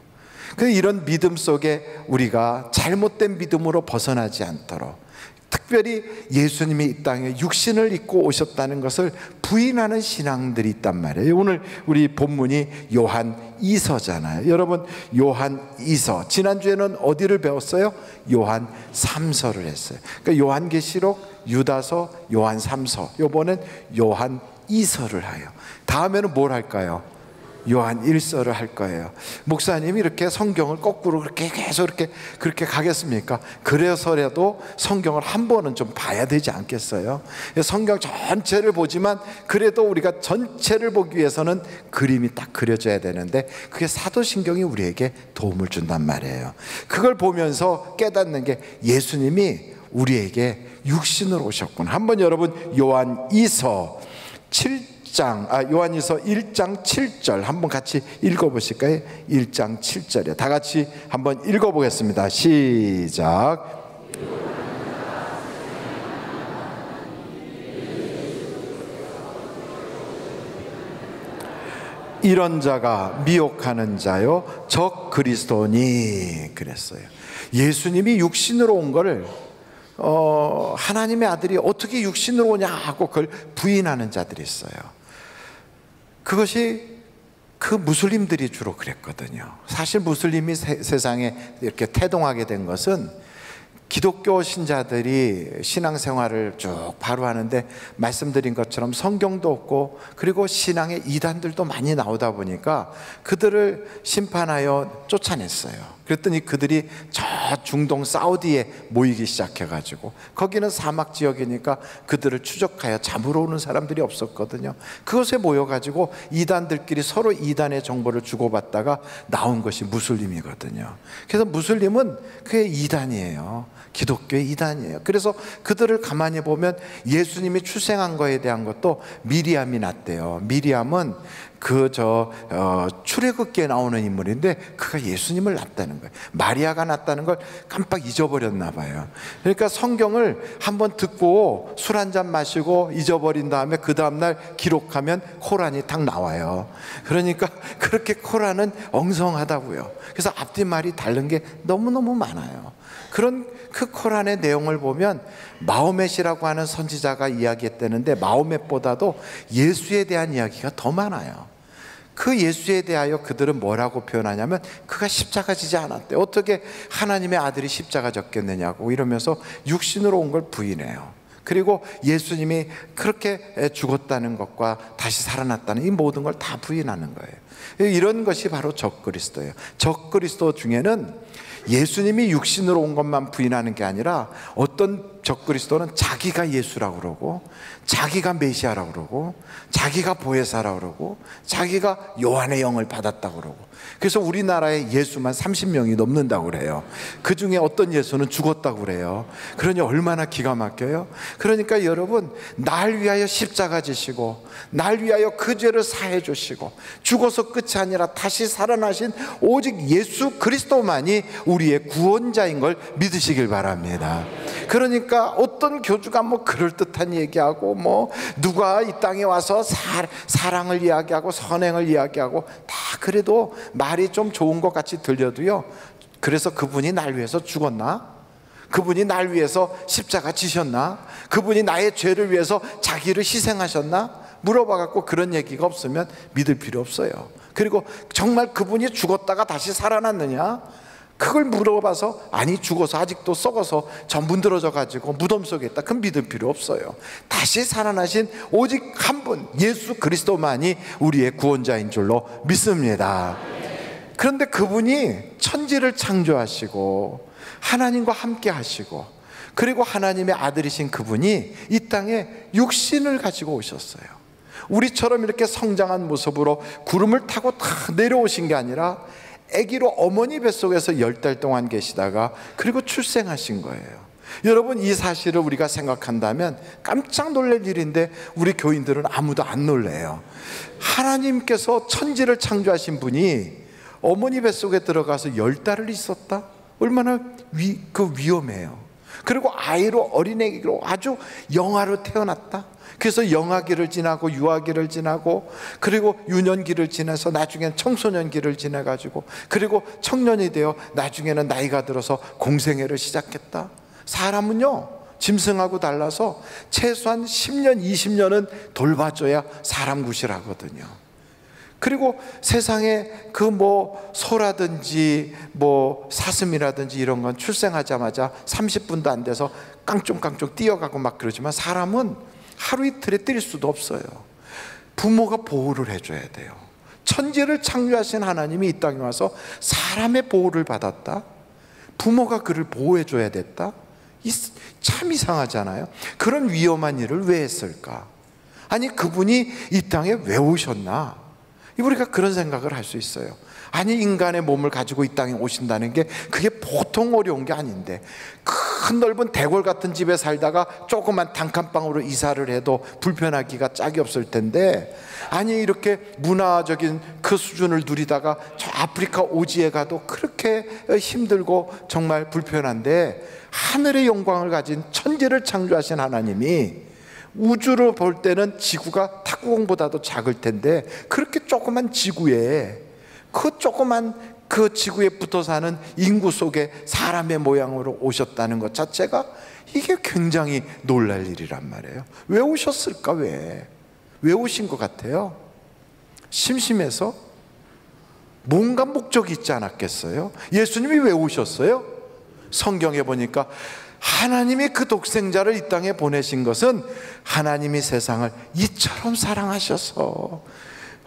이런 믿음 속에 우리가 잘못된 믿음으로 벗어나지 않도록, 특별히 예수님이 이 땅에 육신을 입고 오셨다는 것을 부인하는 신앙들이 있단 말이에요. 오늘 우리 본문이 요한 2서잖아요. 여러분, 요한 2서, 지난주에는 어디를 배웠어요? 요한 3서를 했어요. 그러니까 요한계시록, 유다서, 요한 3서, 이번엔 요한 2서를 해요. 다음에는 뭘 할까요? 요한 1서를 할 거예요. 목사님이 이렇게 성경을 거꾸로 그렇게 계속 그렇게 가겠습니까? 그래서라도 성경을 한 번은 좀 봐야 되지 않겠어요? 성경 전체를 보지만 그래도 우리가 전체를 보기 위해서는 그림이 딱 그려져야 되는데 그게 사도신경이 우리에게 도움을 준단 말이에요. 그걸 보면서 깨닫는 게 예수님이 우리에게 육신으로 오셨구나. 한번 여러분 요한 2서 요한일서 1장 7절 한번 같이 읽어보실까요? 1장 7절이요. 다 같이 한번 읽어보겠습니다. 시작. 이런 자가 미혹하는 자요 적 그리스도니 그랬어요. 예수님이 육신으로 온 거를 하나님의 아들이 어떻게 육신으로 오냐 하고 그걸 부인하는 자들이 있어요. 그것이 그 무슬림들이 주로 그랬거든요. 사실 무슬림이 세상에 이렇게 태동하게 된 것은 기독교 신자들이 신앙생활을 쭉 바로 하는데 말씀드린 것처럼 성경도 없고 그리고 신앙의 이단들도 많이 나오다 보니까 그들을 심판하여 쫓아냈어요. 그랬더니 그들이 저 중동 사우디에 모이기 시작해가지고 거기는 사막 지역이니까 그들을 추적하여 잡으러 오는 사람들이 없었거든요. 그것에 모여가지고 이단들끼리 서로 이단의 정보를 주고받다가 나온 것이 무슬림이거든요. 그래서 무슬림은 그게 이단이에요. 기독교의 이단이에요. 그래서 그들을 가만히 보면 예수님이 출생한 거에 대한 것도 미리암이 났대요. 미리암은 출애굽기에 나오는 인물인데 그가 예수님을 낳았다는 거예요. 마리아가 낳았다는 걸 깜빡 잊어버렸나 봐요. 그러니까 성경을 한번 듣고 술 한잔 마시고 잊어버린 다음에 그 다음날 기록하면 코란이 딱 나와요. 그러니까 그렇게 코란은 엉성하다고요. 그래서 앞뒤말이 다른 게 너무너무 많아요. 그런 그 코란의 내용을 보면 마호멧이라고 하는 선지자가 이야기했다는데 마호멧보다도 예수에 대한 이야기가 더 많아요. 그 예수에 대하여 그들은 뭐라고 표현하냐면 그가 십자가 지지 않았대. 어떻게 하나님의 아들이 십자가 졌겠느냐고 이러면서 육신으로 온 걸 부인해요. 그리고 예수님이 그렇게 죽었다는 것과 다시 살아났다는 이 모든 걸 다 부인하는 거예요. 이런 것이 바로 적그리스도예요. 적그리스도 중에는 예수님이 육신으로 온 것만 부인하는 게 아니라 어떤 적그리스도는 자기가 예수라고 그러고 자기가 메시아라고 그러고 자기가 보혜사라고 그러고 자기가 요한의 영을 받았다고 그러고 그래서 우리나라에 예수만 30명이 넘는다고 그래요. 그 중에 어떤 예수는 죽었다고 그래요. 그러니 얼마나 기가 막혀요. 그러니까 여러분 날 위하여 십자가 지시고 날 위하여 그 죄를 사해 주시고 죽어서 끝이 아니라 다시 살아나신 오직 예수 그리스도만이 우리의 구원자인 걸 믿으시길 바랍니다. 그러니까 어떤 교주가 뭐 그럴듯한 얘기하고 뭐 누가 이 땅에 와서 사랑을 이야기하고 선행을 이야기하고 다 그래도 말이 좀 좋은 것 같이 들려도요, 그래서 그분이 날 위해서 죽었나? 그분이 날 위해서 십자가 지셨나? 그분이 나의 죄를 위해서 자기를 희생하셨나? 물어봐갖고 그런 얘기가 없으면 믿을 필요 없어요. 그리고 정말 그분이 죽었다가 다시 살아났느냐? 그걸 물어봐서 아니 죽어서 아직도 썩어서 전 문드러져 가지고 무덤 속에 있다, 그건 믿을 필요 없어요. 다시 살아나신 오직 한 분, 예수 그리스도만이 우리의 구원자인 줄로 믿습니다. 그런데 그분이 천지를 창조하시고 하나님과 함께 하시고, 그리고 하나님의 아들이신 그분이 이 땅에 육신을 가지고 오셨어요. 우리처럼 이렇게 성장한 모습으로 구름을 타고 다 내려오신 게 아니라 아기로 어머니 뱃속에서 10달 동안 계시다가 그리고 출생하신 거예요. 여러분, 이 사실을 우리가 생각한다면 깜짝 놀랄 일인데 우리 교인들은 아무도 안 놀래요. 하나님께서 천지를 창조하신 분이 어머니 뱃속에 들어가서 10달을 있었다? 얼마나 위험해요. 그리고 아이로, 어린애기로 아주 영아로 태어났다. 그래서 영아기를 지나고 유아기를 지나고 그리고 유년기를 지나서 나중엔 청소년기를 지나가지고 그리고 청년이 되어 나중에는 나이가 들어서 공생애를 시작했다. 사람은요, 짐승하고 달라서 최소한 10년, 20년은 돌봐줘야 사람 구실하거든요. 그리고 세상에 그 소라든지 사슴이라든지 이런 건 출생하자마자 30분도 안 돼서 깡총깡총 뛰어가고 막 그러지만 사람은 하루 이틀에 뛸 수도 없어요. 부모가 보호를 해줘야 돼요. 천지를 창조하신 하나님이 이 땅에 와서 사람의 보호를 받았다? 부모가 그를 보호해줘야 됐다? 참 이상하잖아요. 그런 위험한 일을 왜 했을까? 아니, 그분이 이 땅에 왜 오셨나? 우리가 그런 생각을 할 수 있어요. 아니, 인간의 몸을 가지고 이 땅에 오신다는 게 그게 보통 어려운 게 아닌데, 큰 넓은 대궐 같은 집에 살다가 조그만 단칸방으로 이사를 해도 불편하기가 짝이 없을 텐데, 아니 이렇게 문화적인 그 수준을 누리다가 저 아프리카 오지에 가도 그렇게 힘들고 정말 불편한데, 하늘의 영광을 가진 천지를 창조하신 하나님이 우주로 볼 때는 지구가 탁구공보다도 작을 텐데 그렇게 조그만 지구에, 그 조그만 그 지구에 붙어 사는 인구 속에 사람의 모양으로 오셨다는 것 자체가 이게 굉장히 놀랄 일이란 말이에요. 왜 오셨을까? 왜 오신 것 같아요? 심심해서? 뭔가 목적이 있지 않았겠어요? 예수님이 왜 오셨어요? 성경에 보니까 하나님이 그 독생자를 이 땅에 보내신 것은 하나님이 세상을 이처럼 사랑하셔서,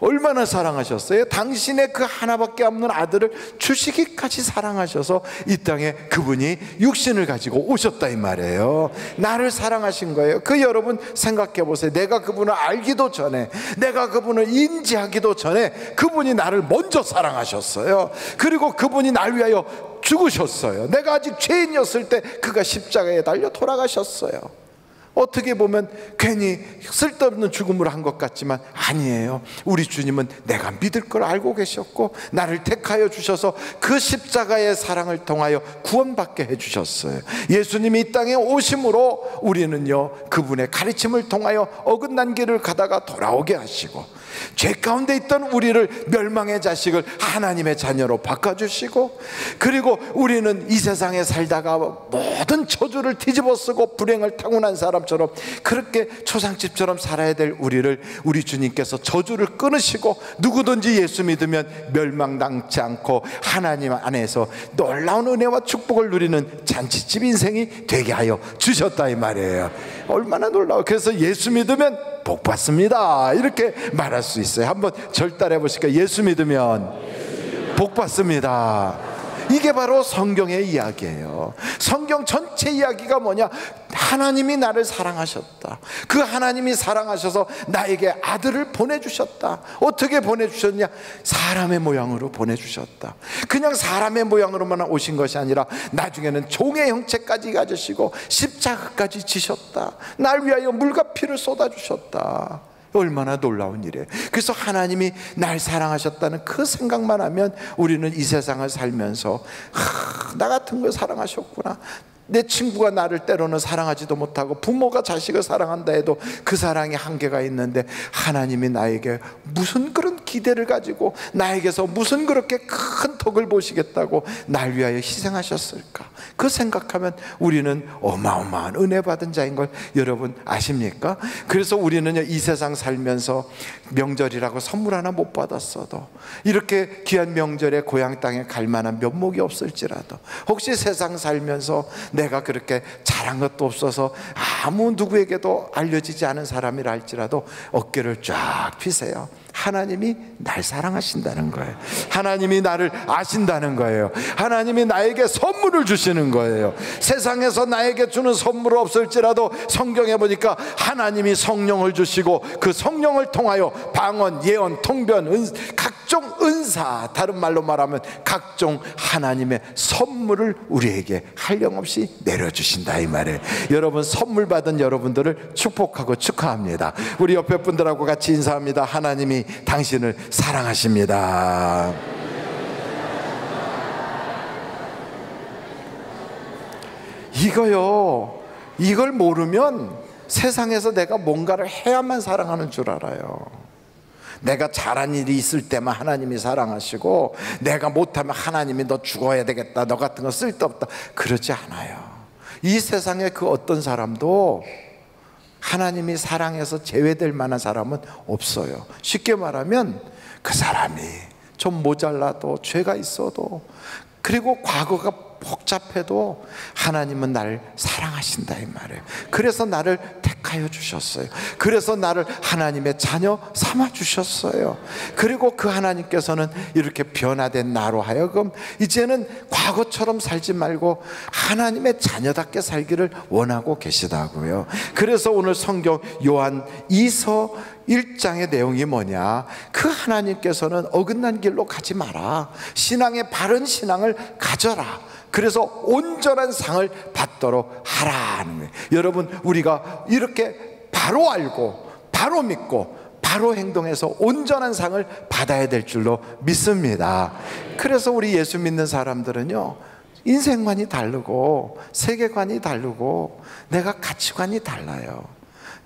얼마나 사랑하셨어요? 당신의 그 하나밖에 없는 아들을 주시기까지 사랑하셔서 이 땅에 그분이 육신을 가지고 오셨다 이 말이에요. 나를 사랑하신 거예요. 여러분 생각해 보세요. 내가 그분을 알기도 전에, 내가 그분을 인지하기도 전에 그분이 나를 먼저 사랑하셨어요. 그리고 그분이 날 위하여 죽으셨어요. 내가 아직 죄인이었을 때 그가 십자가에 달려 돌아가셨어요. 어떻게 보면 괜히 쓸데없는 죽음을 한 것 같지만 아니에요. 우리 주님은 내가 믿을 걸 알고 계셨고 나를 택하여 주셔서 그 십자가의 사랑을 통하여 구원받게 해주셨어요. 예수님이 이 땅에 오심으로 우리는요, 그분의 가르침을 통하여 어긋난 길을 가다가 돌아오게 하시고, 죄 가운데 있던 우리를 멸망의 자식을 하나님의 자녀로 바꿔주시고, 그리고 우리는 이 세상에 살다가 모든 저주를 뒤집어쓰고 불행을 타고난 사람처럼 그렇게 초상집처럼 살아야 될 우리를 우리 주님께서 저주를 끊으시고 누구든지 예수 믿으면 멸망당치 않고 하나님 안에서 놀라운 은혜와 축복을 누리는 잔치집 인생이 되게 하여 주셨다 이 말이에요. 얼마나 놀라워. 그래서 예수 믿으면 복 받습니다 이렇게 말할 수 있어요. 한번 절단해 보실까요? 예수 믿으면 복 받습니다. 이게 바로 성경의 이야기예요. 성경 전체 이야기가 뭐냐? 하나님이 나를 사랑하셨다. 그 하나님이 사랑하셔서 나에게 아들을 보내주셨다. 어떻게 보내주셨냐? 사람의 모양으로 보내주셨다. 그냥 사람의 모양으로만 오신 것이 아니라 나중에는 종의 형체까지 가지시고 십자가까지 지셨다. 날 위하여 물과 피를 쏟아주셨다. 얼마나 놀라운 일이에요. 그래서 하나님이 날 사랑하셨다는 그 생각만 하면 우리는 이 세상을 살면서 나 같은 걸 사랑하셨구나, 내 친구가 나를 때로는 사랑하지도 못하고 부모가 자식을 사랑한다 해도 그 사랑에 한계가 있는데 하나님이 나에게 무슨 그런 기대를 가지고 나에게서 무슨 그렇게 큰 덕을 보시겠다고 날 위하여 희생하셨을까? 그 생각하면 우리는 어마어마한 은혜 받은 자인 걸 여러분 아십니까? 그래서 우리는요, 이 세상 살면서 명절이라고 선물 하나 못 받았어도, 이렇게 귀한 명절에 고향 땅에 갈 만한 면목이 없을지라도, 혹시 세상 살면서 내가 그렇게 잘한 것도 없어서 아무 누구에게도 알려지지 않은 사람이라 할지라도 어깨를 쫙 펴세요. 하나님이 날 사랑하신다는 거예요. 하나님이 나를 아신다는 거예요. 하나님이 나에게 선물을 주시는 거예요. 세상에서 나에게 주는 선물 없을지라도 성경에 보니까 하나님이 성령을 주시고 그 성령을 통하여 방언, 예언, 통변, 각종 은사, 다른 말로 말하면 각종 하나님의 선물을 우리에게 한량없이 내려주신다 이 말이에요. 여러분, 선물 받은 여러분들을 축복하고 축하합니다. 우리 옆에 분들하고 같이 인사합니다. 하나님이 당신을 사랑하십니다. 이걸 모르면 세상에서 내가 뭔가를 해야만 사랑하는 줄 알아요. 내가 잘한 일이 있을 때만 하나님이 사랑하시고, 내가 못하면 하나님이 너 죽어야 되겠다, 너 같은 거 쓸데없다, 그러지 않아요. 이 세상에 그 어떤 사람도 하나님이 사랑해서 제외될 만한 사람은 없어요. 쉽게 말하면 그 사람이 좀 모자라도, 죄가 있어도, 그리고 과거가 복잡해도 하나님은 나를 사랑하신다 이 말이에요. 그래서 나를 택하여 주셨어요. 그래서 나를 하나님의 자녀 삼아 주셨어요. 그리고 그 하나님께서는 이렇게 변화된 나로 하여금 이제는 과거처럼 살지 말고 하나님의 자녀답게 살기를 원하고 계시다고요. 그래서 오늘 성경 요한 2서 1장의 내용이 뭐냐, 그 하나님께서는 어긋난 길로 가지 마라, 신앙의 바른 신앙을 가져라, 그래서 온전한 상을 받도록 하라는 거예요. 여러분, 우리가 이렇게 바로 알고 바로 믿고 바로 행동해서 온전한 상을 받아야 될 줄로 믿습니다. 그래서 우리 예수 믿는 사람들은요, 인생관이 다르고 세계관이 다르고 내가 가치관이 달라요.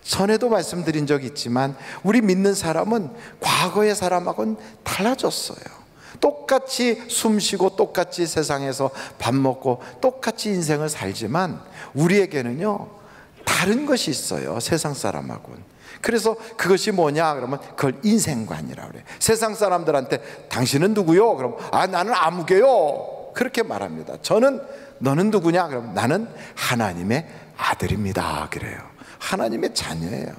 전에도 말씀드린 적이 있지만 우리 믿는 사람은 과거의 사람하고는 달라졌어요. 똑같이 숨쉬고 똑같이 세상에서 밥 먹고 똑같이 인생을 살지만 우리에게는요, 다른 것이 있어요, 세상 사람하고는. 그래서 그것이 뭐냐 그러면 그걸 인생관이라고 그래요. 세상 사람들한테 당신은 누구요? 그럼 나는 아무개요, 그렇게 말합니다. 너는 누구냐? 그럼 나는 하나님의 아들입니다, 그래요. 하나님의 자녀예요.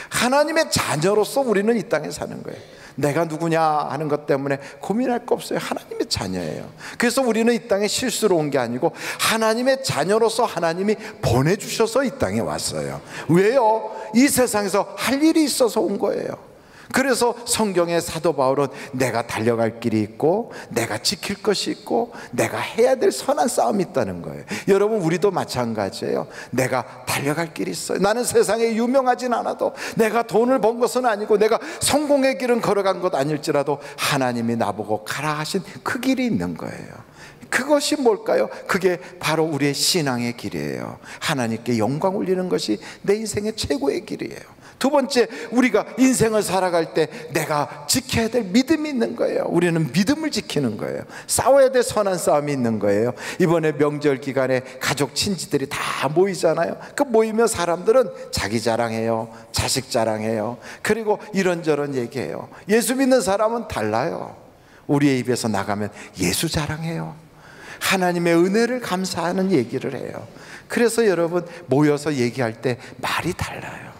하나님의 자녀로서 우리는 이 땅에 사는 거예요. 내가 누구냐 하는 것 때문에 고민할 거 없어요. 하나님의 자녀예요. 그래서 우리는 이 땅에 실수로 온 게 아니고 하나님의 자녀로서 하나님이 보내주셔서 이 땅에 왔어요. 왜요? 이 세상에서 할 일이 있어서 온 거예요. 그래서 성경의 사도 바울은 내가 달려갈 길이 있고 내가 지킬 것이 있고 내가 해야 될 선한 싸움이 있다는 거예요. 여러분, 우리도 마찬가지예요. 내가 달려갈 길이 있어요. 나는 세상에 유명하진 않아도, 내가 돈을 번 것은 아니고 내가 성공의 길은 걸어간 것 아닐지라도 하나님이 나보고 가라 하신 그 길이 있는 거예요. 그것이 뭘까요? 그게 바로 우리의 신앙의 길이에요. 하나님께 영광 올리는 것이 내 인생의 최고의 길이에요. 두 번째, 우리가 인생을 살아갈 때 내가 지켜야 될 믿음이 있는 거예요. 우리는 믿음을 지키는 거예요. 싸워야 될 선한 싸움이 있는 거예요. 이번에 명절 기간에 가족 친지들이 다 모이잖아요. 그 모이면 사람들은 자기 자랑해요, 자식 자랑해요, 그리고 이런저런 얘기해요. 예수 믿는 사람은 달라요. 우리의 입에서 나가면 예수 자랑해요. 하나님의 은혜를 감사하는 얘기를 해요. 그래서 여러분, 모여서 얘기할 때 말이 달라요.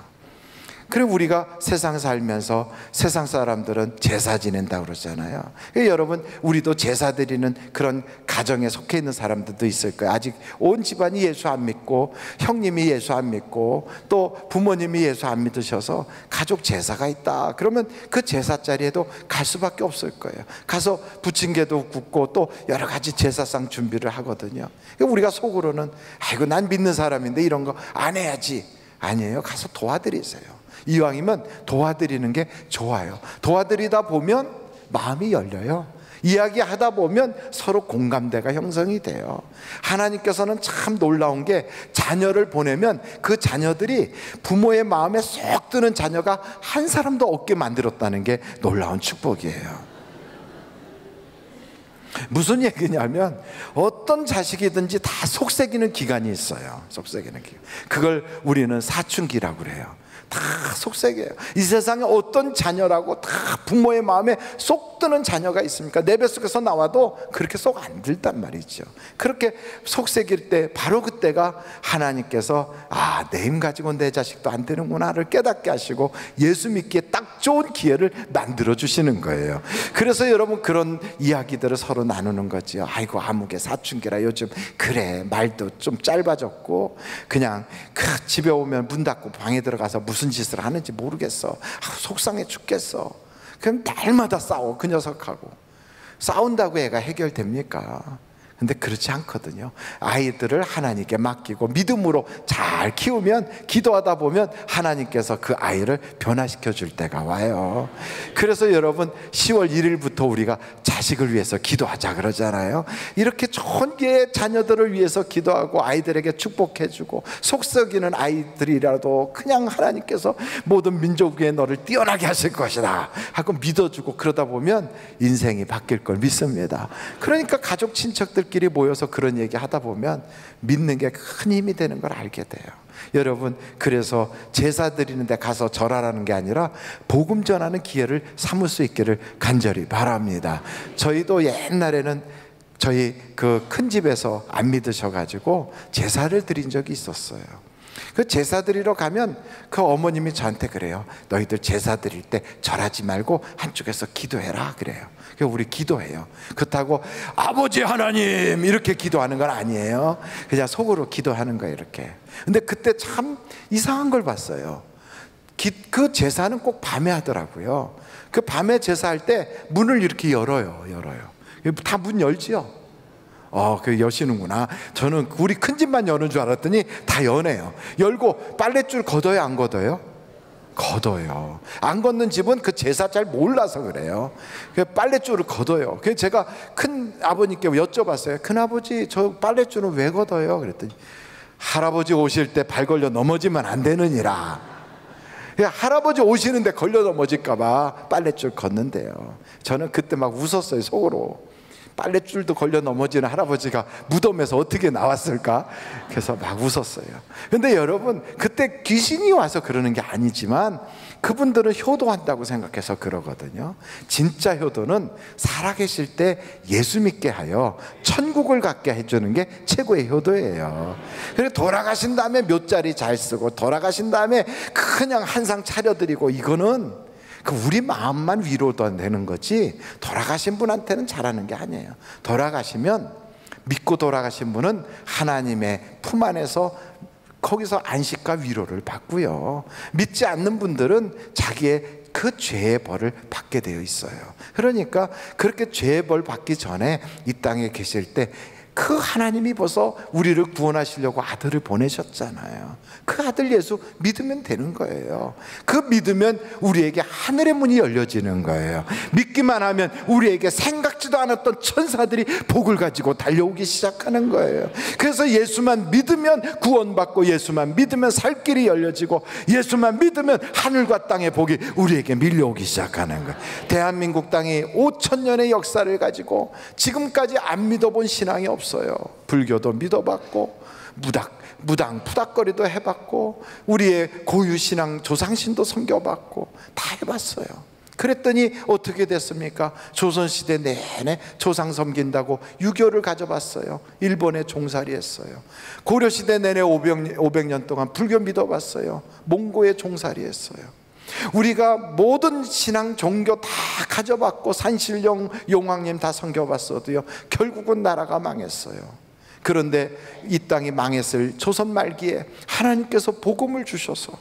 그리고 우리가 세상 살면서 세상 사람들은 제사 지낸다고 그러잖아요. 여러분, 우리도 제사 드리는 그런 가정에 속해 있는 사람들도 있을 거예요. 아직 온 집안이 예수 안 믿고, 형님이 예수 안 믿고, 또 부모님이 예수 안 믿으셔서 가족 제사가 있다 그러면 그 제사 자리에도 갈 수밖에 없을 거예요. 가서 부침개도 굽고 또 여러 가지 제사상 준비를 하거든요. 우리가 속으로는 아이고, 난 믿는 사람인데 이런 거 안 해야지. 아니에요. 가서 도와드리세요. 이왕이면 도와드리는 게 좋아요. 도와드리다 보면 마음이 열려요. 이야기하다 보면 서로 공감대가 형성이 돼요. 하나님께서는 참 놀라운 게 자녀를 보내면 그 자녀들이 부모의 마음에 쏙 드는 자녀가 한 사람도 없게 만들었다는 게 놀라운 축복이에요. 무슨 얘기냐면 어떤 자식이든지 다 속삭이는 기간이 있어요. 속삭이는 기간. 그걸 우리는 사춘기라고 그래요. 다 속삭여요. 이 세상에 어떤 자녀라고 다 부모의 마음에 쏙 드는 자녀가 있습니까? 내 뱃속에서 나와도 그렇게 쏙 안 들단 말이죠. 그렇게 속삭일 때 바로 그때가 하나님께서 내 힘 가지고 내 자식도 안 되는구나를 깨닫게 하시고 예수 믿기에 딱 좋은 기회를 만들어 주시는 거예요. 그래서 여러분 그런 이야기들을 서로 나누는 거지요. 아이고 아무개 사춘기라 요즘 그래 말도 좀 짧아졌고 그냥 집에 오면 문 닫고 방에 들어가서 무슨 짓을 하는지 모르겠어. 속상해 죽겠어. 그럼 날마다 싸워. 그 녀석하고 싸운다고 애가 해결됩니까? 근데 그렇지 않거든요. 아이들을 하나님께 맡기고 믿음으로 잘 키우면, 기도하다 보면 하나님께서 그 아이를 변화시켜 줄 때가 와요. 그래서 여러분 10월 1일부터 우리가 자식을 위해서 기도하자 그러잖아요. 이렇게 좋은 게 자녀들을 위해서 기도하고 아이들에게 축복해 주고, 속썩이는 아이들이라도 그냥 하나님께서 모든 민족 위에 너를 뛰어나게 하실 것이다 하고 믿어주고, 그러다 보면 인생이 바뀔 걸 믿습니다. 그러니까 가족 친척들끼리 모여서 그런 얘기 하다 보면 믿는 게 큰 힘이 되는 걸 알게 돼요. 여러분, 그래서 제사 드리는 데 가서 절하라는 게 아니라 복음 전하는 기회를 삼을 수 있기를 간절히 바랍니다. 저희도 옛날에는 저희 그 큰 집에서 안 믿으셔가지고 제사를 드린 적이 있었어요. 그 제사 드리러 가면 그 어머님이 저한테 그래요. 너희들 제사 드릴 때 절하지 말고 한쪽에서 기도해라 그래요. 그래서 우리 기도해요. 그렇다고 아버지 하나님 이렇게 기도하는 건 아니에요. 그냥 속으로 기도하는 거예요, 이렇게. 근데 그때 참 이상한 걸 봤어요. 그 제사는 꼭 밤에 하더라고요. 그 밤에 제사할 때 문을 이렇게 열어요. 다 문 열지요. 그 여시는구나. 저는 우리 큰 집만 여는 줄 알았더니 다 여네요. 열고 빨랫줄 걷어요, 안 걷어요? 걷어요. 안 걷는 집은 그 제사 잘 몰라서 그래요. 빨랫줄을 걷어요. 그래서 제가 큰 아버님께 여쭤봤어요. 큰 아버지, 저 빨랫줄은 왜 걷어요? 그랬더니 할아버지 오실 때 발 걸려 넘어지면 안 되느니라. 할아버지 오시는데 걸려 넘어질까봐 빨랫줄 걷는데요. 저는 그때 막 웃었어요, 속으로. 빨랫줄도 걸려 넘어지는 할아버지가 무덤에서 어떻게 나왔을까? 그래서 막 웃었어요. 근데 여러분, 그때 귀신이 와서 그러는 게 아니지만 그분들은 효도한다고 생각해서 그러거든요. 진짜 효도는 살아계실 때 예수 믿게 하여 천국을 갖게 해주는 게 최고의 효도예요. 그래서 돌아가신 다음에 묘자리 잘 쓰고 돌아가신 다음에 그냥 한상 차려드리고, 이거는 우리 마음만 위로도 되는 거지 돌아가신 분한테는 잘하는 게 아니에요. 돌아가시면, 믿고 돌아가신 분은 하나님의 품 안에서 거기서 안식과 위로를 받고요. 믿지 않는 분들은 자기의 그 죄의 벌을 받게 되어 있어요. 그러니까 그렇게 죄의 벌 받기 전에 이 땅에 계실 때 그 하나님이 벌써 우리를 구원하시려고 아들을 보내셨잖아요. 그 아들 예수 믿으면 되는 거예요. 그 믿으면 우리에게 하늘의 문이 열려지는 거예요. 믿기만 하면 우리에게 생각지도 않았던 천사들이 복을 가지고 달려오기 시작하는 거예요. 그래서 예수만 믿으면 구원받고, 예수만 믿으면 살 길이 열려지고, 예수만 믿으면 하늘과 땅의 복이 우리에게 밀려오기 시작하는 거예요. 대한민국 땅이 5,000년의 역사를 가지고 지금까지 안 믿어본 신앙이 없어요. 불교도 믿어봤고, 무당 푸닥거리도 해봤고, 우리의 고유신앙 조상신도 섬겨봤고 다 해봤어요. 그랬더니 어떻게 됐습니까? 조선시대 내내 조상 섬긴다고 유교를 가져봤어요. 일본에 종살이 했어요. 고려시대 내내 500년 동안 불교 믿어봤어요. 몽고에 종살이 했어요. 우리가 모든 신앙 종교 다 가져봤고, 산신령 용왕님 다 섬겨봤어도요, 결국은 나라가 망했어요. 그런데 이 땅이 망했을 조선 말기에 하나님께서 복음을 주셔서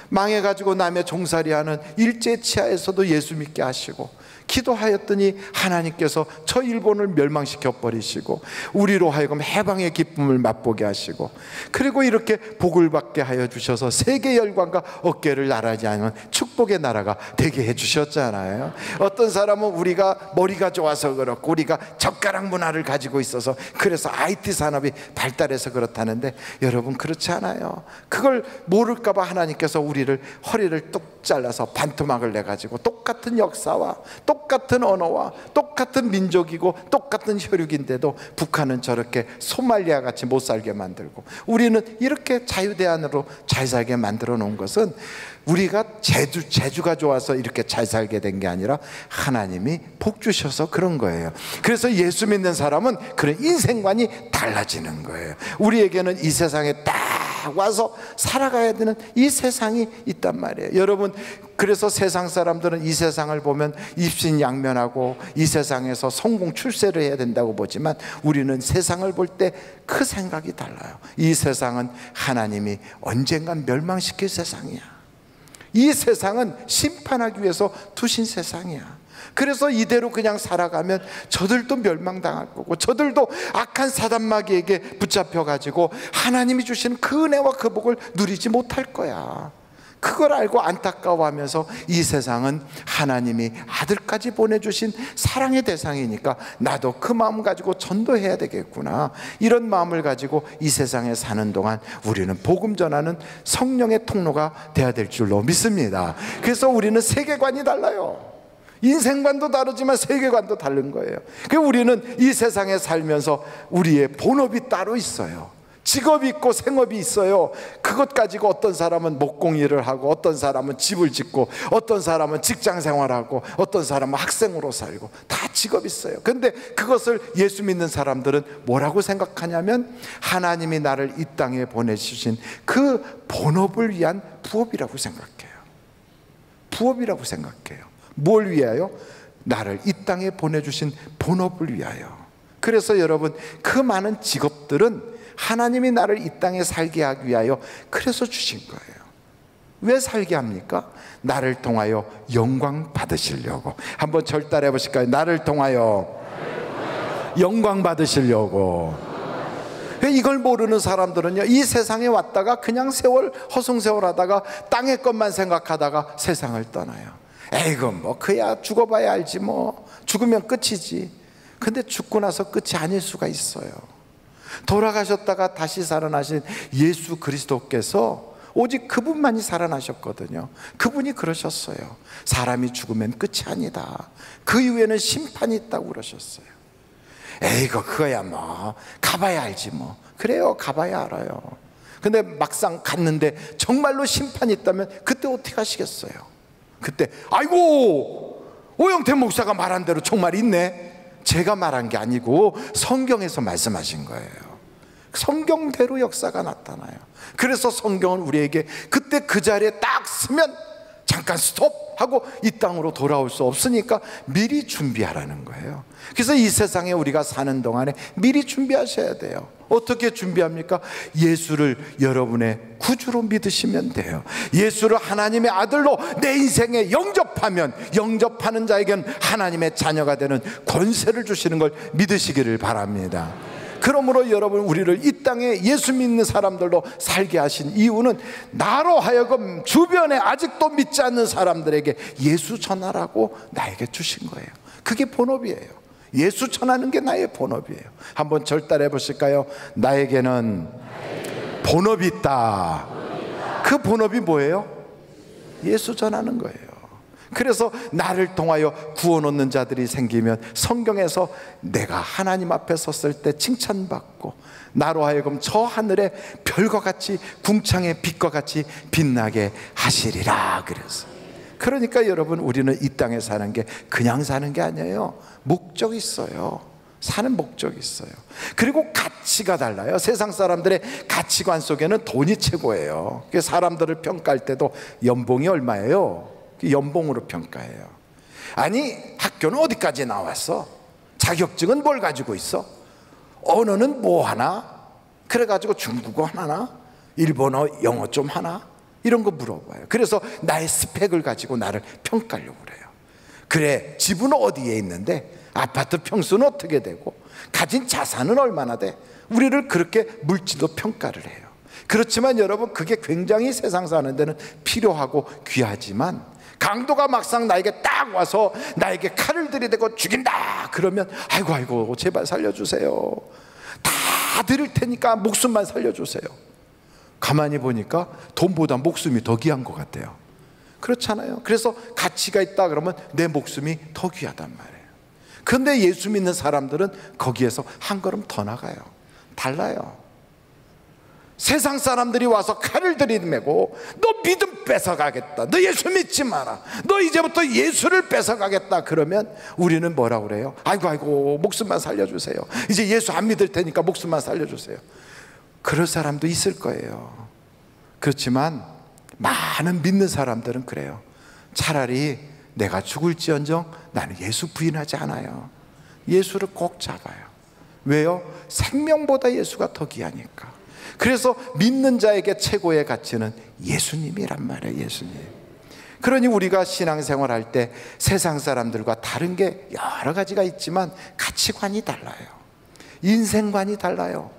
망해가지고 남의 종살이하는 일제 치하에서도 예수 믿게 하시고, 기도하였더니 하나님께서 저 일본을 멸망시켜 버리시고 우리로 하여금 해방의 기쁨을 맛보게 하시고, 그리고 이렇게 복을 받게 하여 주셔서 세계 열광과 어깨를 나라지 않은 축복의 나라가 되게 해주셨잖아요. 어떤 사람은 우리가 머리가 좋아서 그렇고 우리가 젓가락 문화를 가지고 있어서 그래서 IT 산업이 발달해서 그렇다는데, 여러분 그렇지 않아요. 그걸 모를까 봐 하나님께서 우리를 허리를 뚝 잘라서 반토막을 내가지고 똑같은 역사와 똑같은 언어와 똑같은 민족이고 똑같은 혈육인데도 북한은 저렇게 소말리아 같이 못 살게 만들고 우리는 이렇게 자유대안으로 잘 살게 만들어 놓은 것은 우리가 재주가 좋아서 이렇게 잘 살게 된 게 아니라 하나님이 복 주셔서 그런 거예요. 그래서 예수 믿는 사람은 그런 인생관이 달라지는 거예요. 우리에게는 이 세상에 딱 와서 살아가야 되는 이 세상이 있단 말이에요. 여러분, 그래서 세상 사람들은 이 세상을 보면 입신양면하고 이 세상에서 성공 출세를 해야 된다고 보지만 우리는 세상을 볼 때 그 생각이 달라요. 이 세상은 하나님이 언젠간 멸망시킬 세상이야. 이 세상은 심판하기 위해서 두신 세상이야. 그래서 이대로 그냥 살아가면 저들도 멸망당할 거고 저들도 악한 사단마귀에게 붙잡혀가지고 하나님이 주시는 그 은혜와 그 복을 누리지 못할 거야. 그걸 알고 안타까워하면서 이 세상은 하나님이 아들까지 보내주신 사랑의 대상이니까 나도 그 마음 가지고 전도해야 되겠구나, 이런 마음을 가지고 이 세상에 사는 동안 우리는 복음 전하는 성령의 통로가 돼야 될 줄로 믿습니다. 그래서 우리는 세계관이 달라요. 인생관도 다르지만 세계관도 다른 거예요. 그래서 우리는 이 세상에 살면서 우리의 본업이 따로 있어요. 직업이 있고 생업이 있어요. 그것 가지고 어떤 사람은 목공일을 하고 어떤 사람은 집을 짓고 어떤 사람은 직장 생활하고 어떤 사람은 학생으로 살고 다 직업이 있어요. 그런데 그것을 예수 믿는 사람들은 뭐라고 생각하냐면 하나님이 나를 이 땅에 보내주신 그 본업을 위한 부업이라고 생각해요. 부업이라고 생각해요. 뭘 위하여? 나를 이 땅에 보내주신 본업을 위하여. 그래서 여러분, 그 많은 직업들은 하나님이 나를 이 땅에 살게 하기 위하여 그래서 주신 거예요. 왜 살게 합니까? 나를 통하여 영광 받으시려고. 한번 절 따라해 보실까요? 나를 통하여 영광 받으시려고. 이걸 모르는 사람들은요, 이 세상에 왔다가 그냥 세월 허송세월 하다가 땅의 것만 생각하다가 세상을 떠나요. 에이구 뭐 그야 죽어봐야 알지, 뭐 죽으면 끝이지. 근데 죽고 나서 끝이 아닐 수가 있어요. 돌아가셨다가 다시 살아나신 예수 그리스도께서 오직 그분만이 살아나셨거든요. 그분이 그러셨어요. 사람이 죽으면 끝이 아니다. 그 이후에는 심판이 있다고 그러셨어요. 에이구 그거야 뭐 가봐야 알지 뭐. 그래요, 가봐야 알아요. 근데 막상 갔는데 정말로 심판이 있다면 그때 어떻게 하시겠어요? 그때 아이고 오영태 목사가 말한 대로 정말 있네. 제가 말한 게 아니고 성경에서 말씀하신 거예요. 성경대로 역사가 나타나요. 그래서 성경은 우리에게 그때 그 자리에 딱 서면 잠깐 스톱하고 이 땅으로 돌아올 수 없으니까 미리 준비하라는 거예요. 그래서 이 세상에 우리가 사는 동안에 미리 준비하셔야 돼요. 어떻게 준비합니까? 예수를 여러분의 구주로 믿으시면 돼요. 예수를 하나님의 아들로 내 인생에 영접하면 영접하는 자에겐 하나님의 자녀가 되는 권세를 주시는 걸 믿으시기를 바랍니다. 그러므로 여러분, 우리를 이 땅에 예수 믿는 사람들로 살게 하신 이유는 나로 하여금 주변에 아직도 믿지 않는 사람들에게 예수 전하라고 나에게 주신 거예요. 그게 본업이에요. 예수 전하는 게 나의 본업이에요. 한번 절 따라해 보실까요? 나에게는 본업이 있다. 그 본업이 뭐예요? 예수 전하는 거예요. 그래서 나를 통하여 구원 얻는 자들이 생기면 성경에서 내가 하나님 앞에 섰을 때 칭찬받고 나로 하여금 저 하늘의 별과 같이 궁창의 빛과 같이 빛나게 하시리라 그래서. 그러니까 여러분, 우리는 이 땅에 사는 게 그냥 사는 게 아니에요. 목적이 있어요. 사는 목적이 있어요. 그리고 가치가 달라요. 세상 사람들의 가치관 속에는 돈이 최고예요. 사람들을 평가할 때도 연봉이 얼마예요? 연봉으로 평가해요. 아니, 학교는 어디까지 나왔어? 자격증은 뭘 가지고 있어? 언어는 뭐 하나? 그래가지고 중국어 하나? 일본어, 영어 좀 하나? 이런 거 물어봐요. 그래서 나의 스펙을 가지고 나를 평가하려고 그래요. 그래, 집은 어디에 있는데, 아파트 평수는 어떻게 되고, 가진 자산은 얼마나 돼. 우리를 그렇게 물질도 평가를 해요. 그렇지만 여러분, 그게 굉장히 세상 사는 데는 필요하고 귀하지만, 강도가 막상 나에게 딱 와서 나에게 칼을 들이대고 죽인다 그러면 아이고 제발 살려주세요, 다 드릴 테니까 목숨만 살려주세요. 가만히 보니까 돈보다 목숨이 더 귀한 것 같아요. 그렇잖아요. 그래서 가치가 있다 그러면 내 목숨이 더 귀하단 말이에요. 그런데 예수 믿는 사람들은 거기에서 한 걸음 더 나가요. 달라요. 세상 사람들이 와서 칼을 들이대고 너 믿음 뺏어가겠다, 너 예수 믿지 마라, 너 이제부터 예수를 뺏어가겠다 그러면 우리는 뭐라고 그래요? 아이고 목숨만 살려주세요, 이제 예수 안 믿을 테니까 목숨만 살려주세요. 그럴 사람도 있을 거예요. 그렇지만 많은 믿는 사람들은 그래요. 차라리 내가 죽을지언정 나는 예수 부인하지 않아요. 예수를 꼭 잡아요. 왜요? 생명보다 예수가 더 귀하니까. 그래서 믿는 자에게 최고의 가치는 예수님이란 말이에요. 예수님. 그러니 우리가 신앙생활 할 때 세상 사람들과 다른 게 여러 가지가 있지만 가치관이 달라요. 인생관이 달라요.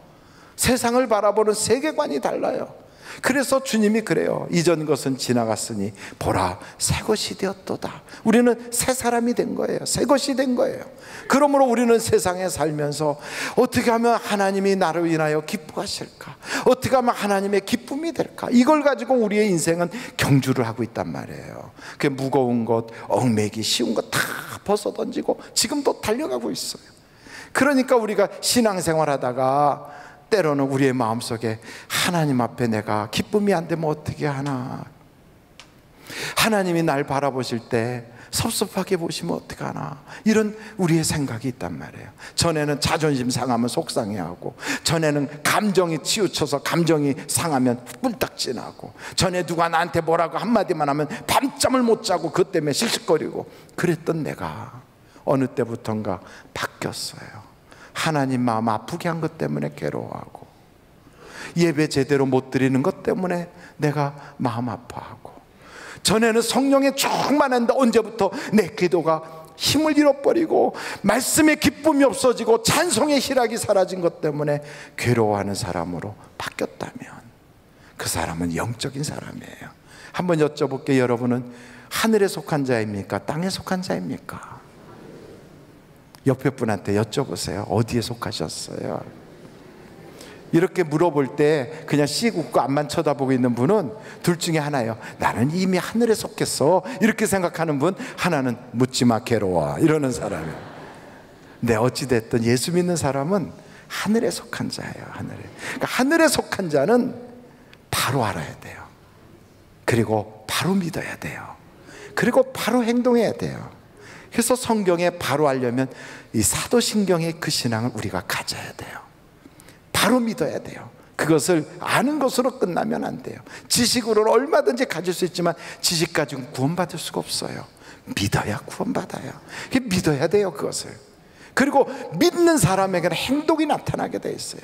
세상을 바라보는 세계관이 달라요. 그래서 주님이 그래요. 이전 것은 지나갔으니 보라 새 것이 되었도다. 우리는 새 사람이 된 거예요. 새 것이 된 거예요. 그러므로 우리는 세상에 살면서 어떻게 하면 하나님이 나를 인하여 기뻐하실까, 어떻게 하면 하나님의 기쁨이 될까, 이걸 가지고 우리의 인생은 경주를 하고 있단 말이에요. 그 무거운 것, 얽매기 쉬운 것 다 벗어던지고 지금도 달려가고 있어요. 그러니까 우리가 신앙생활 하다가 때로는 우리의 마음속에 하나님 앞에 내가 기쁨이 안 되면 어떻게 하나, 하나님이 날 바라보실 때 섭섭하게 보시면 어떻게 하나, 이런 우리의 생각이 있단 말이에요. 전에는 자존심 상하면 속상해하고, 전에는 감정이 치우쳐서 감정이 상하면 뿔딱지나고, 전에 누가 나한테 뭐라고 한마디만 하면 밤잠을 못 자고 그것 때문에 실실거리고 그랬던 내가 어느 때부턴가 바뀌었어요. 하나님 마음 아프게 한 것 때문에 괴로워하고, 예배 제대로 못 드리는 것 때문에 내가 마음 아파하고, 전에는 성령에 충만했는데 언제부터 내 기도가 힘을 잃어버리고 말씀의 기쁨이 없어지고 찬송의 희락이 사라진 것 때문에 괴로워하는 사람으로 바뀌었다면 그 사람은 영적인 사람이에요. 한번 여쭤볼게요. 여러분은 하늘에 속한 자입니까? 땅에 속한 자입니까? 옆에 분한테 여쭤보세요. 어디에 속하셨어요? 이렇게 물어볼 때 그냥 씩 웃고 앞만 쳐다보고 있는 분은 둘 중에 하나예요. 나는 이미 하늘에 속했어, 이렇게 생각하는 분, 하나는 묻지마 괴로워 이러는 사람이에요. 네, 어찌됐든 예수 믿는 사람은 하늘에 속한 자예요. 하늘에. 그러니까 하늘에 속한 자는 바로 알아야 돼요. 그리고 바로 믿어야 돼요. 그리고 바로 행동해야 돼요. 그래서 성경에 바로 알려면 이 사도신경의 그 신앙을 우리가 가져야 돼요. 바로 믿어야 돼요. 그것을 아는 것으로 끝나면 안 돼요. 지식으로는 얼마든지 가질 수 있지만 지식 가지고는 구원받을 수가 없어요. 믿어야 구원받아요. 믿어야 돼요, 그것을. 그리고 믿는 사람에게는 행동이 나타나게 돼 있어요.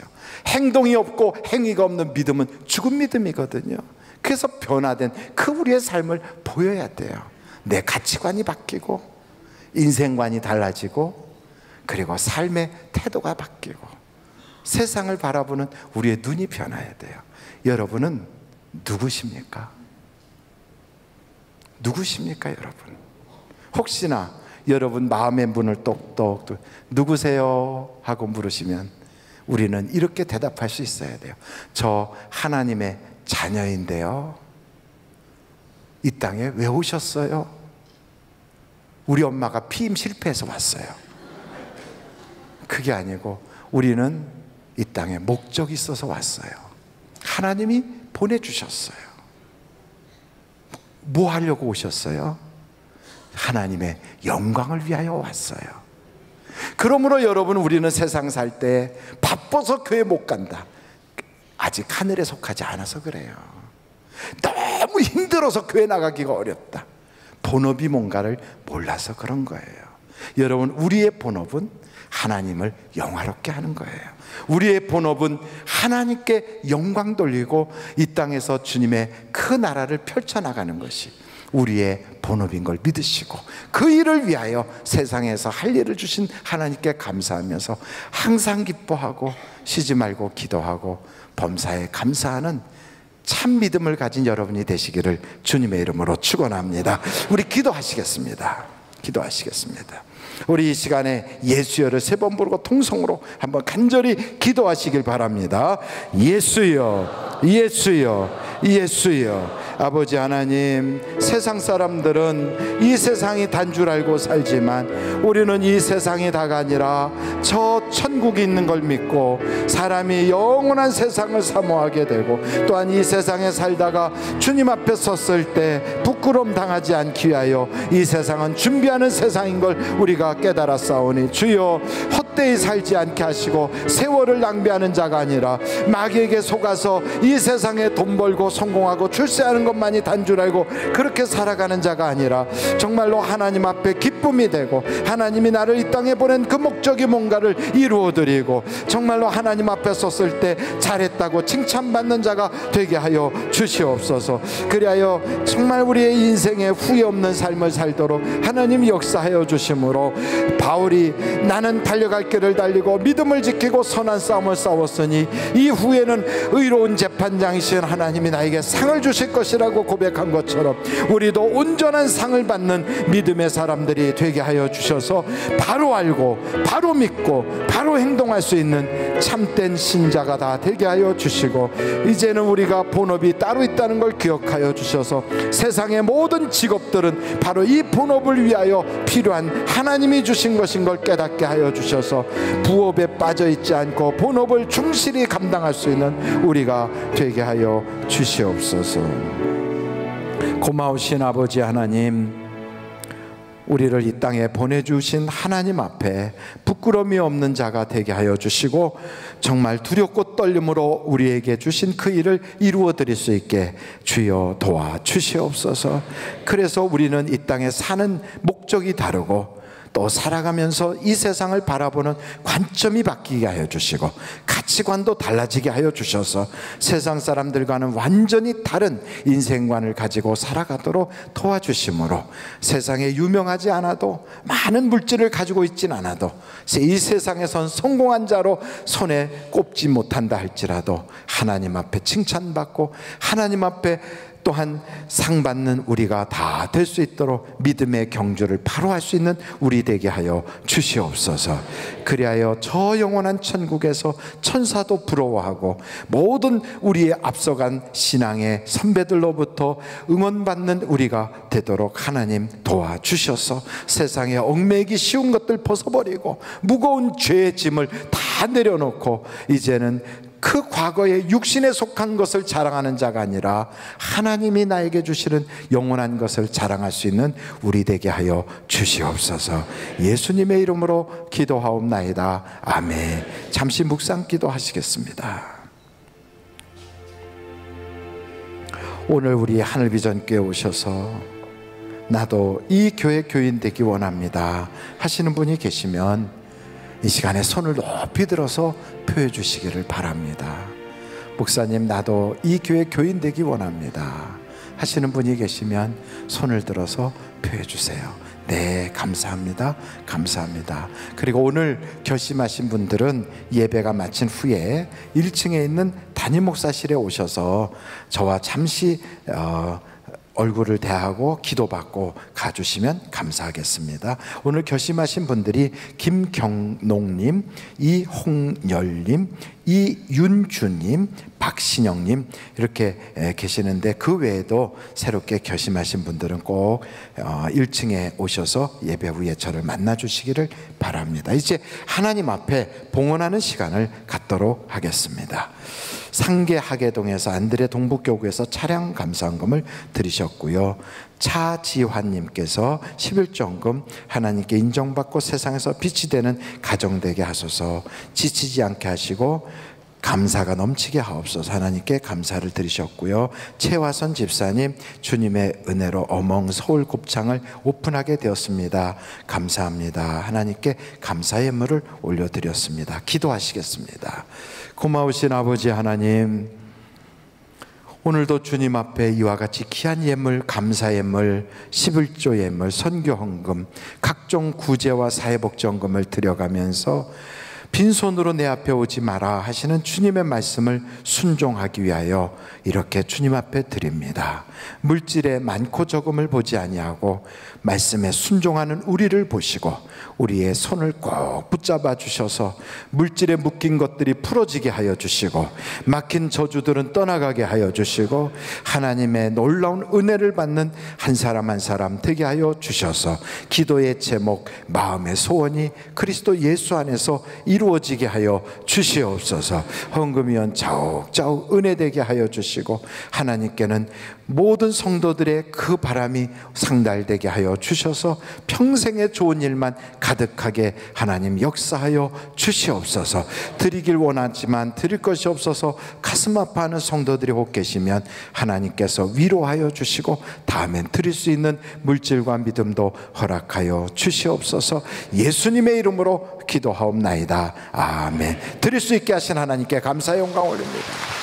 행동이 없고 행위가 없는 믿음은 죽은 믿음이거든요. 그래서 변화된 그 우리의 삶을 보여야 돼요. 내 가치관이 바뀌고 인생관이 달라지고, 그리고 삶의 태도가 바뀌고 세상을 바라보는 우리의 눈이 변해야 돼요. 여러분은 누구십니까? 누구십니까, 여러분? 혹시나 여러분 마음의 문을 똑똑 누구세요? 하고 물으시면 우리는 이렇게 대답할 수 있어야 돼요. 저 하나님의 자녀인데요. 이 땅에 왜 오셨어요? 우리 엄마가 피임 실패해서 왔어요. 그게 아니고 우리는 이 땅에 목적이 있어서 왔어요. 하나님이 보내주셨어요. 뭐 하려고 오셨어요? 하나님의 영광을 위하여 왔어요. 그러므로 여러분, 우리는 세상 살 때 바빠서 교회 못 간다. 아직 하늘에 속하지 않아서 그래요. 너무 힘들어서 교회 나가기가 어렵다. 본업이 뭔가를 몰라서 그런 거예요. 여러분, 우리의 본업은 하나님을 영화롭게 하는 거예요. 우리의 본업은 하나님께 영광 돌리고 이 땅에서 주님의 그 나라를 펼쳐나가는 것이 우리의 본업인 걸 믿으시고 그 일을 위하여 세상에서 할 일을 주신 하나님께 감사하면서 항상 기뻐하고 쉬지 말고 기도하고 범사에 감사하는 참 믿음을 가진 여러분이 되시기를 주님의 이름으로 축원합니다. 우리 기도하시겠습니다. 기도하시겠습니다. 우리 이 시간에 예수여를 3번 부르고 통성으로 한번 간절히 기도하시길 바랍니다. 예수여, 예수여, 예수여. 아버지 하나님, 세상 사람들은 이 세상이 단 줄 알고 살지만 우리는 이 세상이 다가 아니라 저 천국이 있는 걸 믿고 사람이 영원한 세상을 사모하게 되고 또한 이 세상에 살다가 주님 앞에 섰을 때 부끄러움 당하지 않기 위하여 이 세상은 준비하는 세상인 걸 우리가 깨달았사오니 주여, 헛되이 살지 않게 하시고 세월을 낭비하는 자가 아니라 마귀에게 속아서 이 세상에 돈 벌고 성공하고 출세하는 것만이 단 줄 알고 그렇게 살아가는 자가 아니라 정말로 하나님 앞에 기쁨이 되고 하나님이 나를 이 땅에 보낸 그 목적이 뭔가를 이루어드리고 정말로 하나님 앞에 섰을 때 잘했다고 칭찬받는 자가 되게 하여 주시옵소서. 그리하여 정말 우리의 인생에 후회 없는 삶을 살도록 하나님 역사하여 주심으로 바울이 나는 달려갈 길을 달리고 믿음을 지키고 선한 싸움을 싸웠으니 이후에는 의로운 재판장이신 하나님이 나에게 상을 주실 것이라고 고백한 것처럼 우리도 온전한 상을 받는 믿음의 사람들이 되게 하여 주셔서 바로 알고 바로 믿고 바로 행동할 수 있는 참된 신자가 다 되게 하여 주시고 이제는 우리가 본업이 따로 있다는 걸 기억하여 주셔서 세상의 모든 직업들은 바로 이 본업을 위하여 필요한 하나님이 주신 것인 걸 깨닫게 하여 주셔서 부업에 빠져 있지 않고 본업을 충실히 감당할 수 있는 우리가 되게 하여 주시옵소서. 고마우신 아버지 하나님, 우리를 이 땅에 보내주신 하나님 앞에 부끄러움이 없는 자가 되게 하여 주시고 정말 두렵고 떨림으로 우리에게 주신 그 일을 이루어 드릴 수 있게 주여 도와주시옵소서. 그래서 우리는 이 땅에 사는 목적이 다르고 또 살아가면서 이 세상을 바라보는 관점이 바뀌게 하여 주시고 가치관도 달라지게 하여 주셔서 세상 사람들과는 완전히 다른 인생관을 가지고 살아가도록 도와주심으로 세상에 유명하지 않아도 많은 물질을 가지고 있진 않아도 이 세상에선 성공한 자로 손에 꼽지 못한다 할지라도 하나님 앞에 칭찬받고 하나님 앞에 또한 상 받는 우리가 다 될 수 있도록 믿음의 경주를 바로 할 수 있는 우리 되게 하여 주시옵소서. 그리하여 저 영원한 천국에서 천사도 부러워하고 모든 우리의 앞서간 신앙의 선배들로부터 응원받는 우리가 되도록 하나님 도와주셔서 세상에 얽매이기 쉬운 것들 벗어버리고 무거운 죄의 짐을 다 내려놓고 이제는 그 과거의 육신에 속한 것을 자랑하는 자가 아니라 하나님이 나에게 주시는 영원한 것을 자랑할 수 있는 우리 되게 하여 주시옵소서. 예수님의 이름으로 기도하옵나이다. 아멘. 잠시 묵상 기도하시겠습니다. 오늘 우리 하늘비전교회 오셔서 나도 이 교회 교인 되기 원합니다 하시는 분이 계시면 이 시간에 손을 높이 들어서 표해 주시기를 바랍니다. 목사님, 나도 이 교회 교인 되기 원합니다 하시는 분이 계시면 손을 들어서 표해 주세요. 네, 감사합니다. 감사합니다. 그리고 오늘 결심하신 분들은 예배가 마친 후에 1층에 있는 담임 목사실에 오셔서 저와 잠시 얼굴을 대하고 기도받고 가주시면 감사하겠습니다. 오늘 결심하신 분들이 김경농님, 이홍열님, 이윤주님, 박신영님 이렇게 계시는데 그 외에도 새롭게 결심하신 분들은 꼭 1층에 오셔서 예배 후에 저를 만나 주시기를 바랍니다. 이제 하나님 앞에 봉헌하는 시간을 갖도록 하겠습니다. 상계 하계동에서 안드레 동북교구에서 차량 감사헌금을 드리셨고요. 차지환님께서 11조헌금 하나님께 인정받고 세상에서 빛이 되는 가정 되게 하소서. 지치지 않게 하시고 감사가 넘치게 하옵소서. 하나님께 감사를 드리셨고요. 최화선 집사님, 주님의 은혜로 어멍 서울 곱창을 오픈하게 되었습니다. 감사합니다. 하나님께 감사의 예물을 올려드렸습니다. 기도하시겠습니다. 고마우신 아버지 하나님, 오늘도 주님 앞에 이와 같이 귀한 예물, 감사 예물, 11조 예물, 선교 헌금, 각종 구제와 사회복지헌금을 드려가면서 빈손으로 내 앞에 오지 마라 하시는 주님의 말씀을 순종하기 위하여 이렇게 주님 앞에 드립니다. 물질의 많고 적음을 보지 아니하고 말씀에 순종하는 우리를 보시고 우리의 손을 꼭 붙잡아 주셔서 물질에 묶인 것들이 풀어지게 하여 주시고 막힌 저주들은 떠나가게 하여 주시고 하나님의 놀라운 은혜를 받는 한 사람 한 사람 되게 하여 주셔서 기도의 제목, 마음의 소원이 그리스도 예수 안에서 이루어지게 하여 주시옵소서. 헌금위원 자욱자욱 은혜되게 하여 주시고 하나님께는 모든 성도들의 그 바람이 상달되게 하여 주셔서 평생의 좋은 일만 가득하게 하나님 역사하여 주시옵소서. 드리길 원하지만 드릴 것이 없어서 가슴 아파하는 성도들이 혹 계시면 하나님께서 위로하여 주시고 다음엔 드릴 수 있는 물질과 믿음도 허락하여 주시옵소서. 예수님의 이름으로 기도하옵나이다. 아멘. 드릴 수 있게 하신 하나님께 감사 영광 올립니다.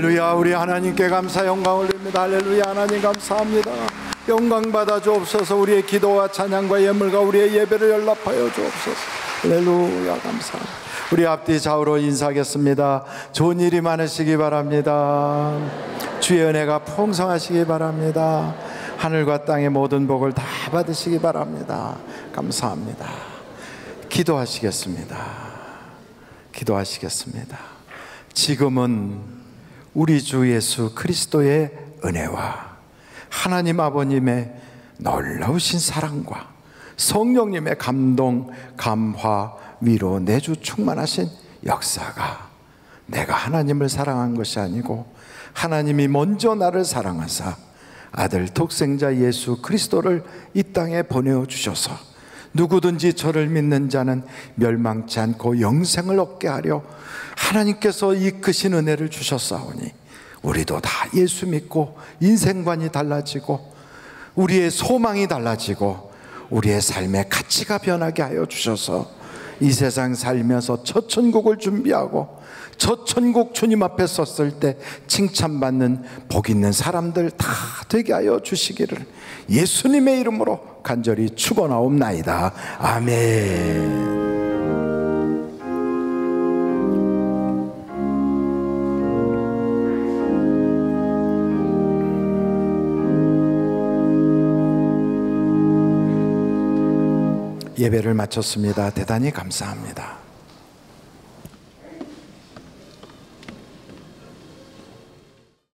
할렐루야. 우리 하나님께 감사 영광 올립니다. 할렐루야. 하나님 감사합니다. 영광 받아 주옵소서. 우리의 기도와 찬양과 예물과 우리의 예배를 연락하여 주옵소서. 할렐루야. 감사합니다. 우리 앞뒤 좌우로 인사하겠습니다. 좋은 일이 많으시기 바랍니다. 주의 은혜가 풍성하시기 바랍니다. 하늘과 땅의 모든 복을 다 받으시기 바랍니다. 감사합니다. 기도하시겠습니다. 기도하시겠습니다. 지금은 우리 주 예수 그리스도의 은혜와 하나님 아버님의 놀라우신 사랑과 성령님의 감동, 감화, 위로, 내주 충만하신 역사가 내가 하나님을 사랑한 것이 아니고 하나님이 먼저 나를 사랑하사 아들 독생자 예수 그리스도를 이 땅에 보내주셔서 누구든지 저를 믿는 자는 멸망치 않고 영생을 얻게 하려 하나님께서 이끄신 은혜를 주셨사오니 우리도 다 예수 믿고 인생관이 달라지고 우리의 소망이 달라지고 우리의 삶의 가치가 변하게 하여 주셔서 이 세상 살면서 첫 천국을 준비하고 첫 천국 주님 앞에 섰을 때 칭찬받는 복 있는 사람들 다 되게 하여 주시기를 예수님의 이름으로 간절히 축원하옵나이다. 아멘. 예배를 마쳤습니다. 대단히 감사합니다.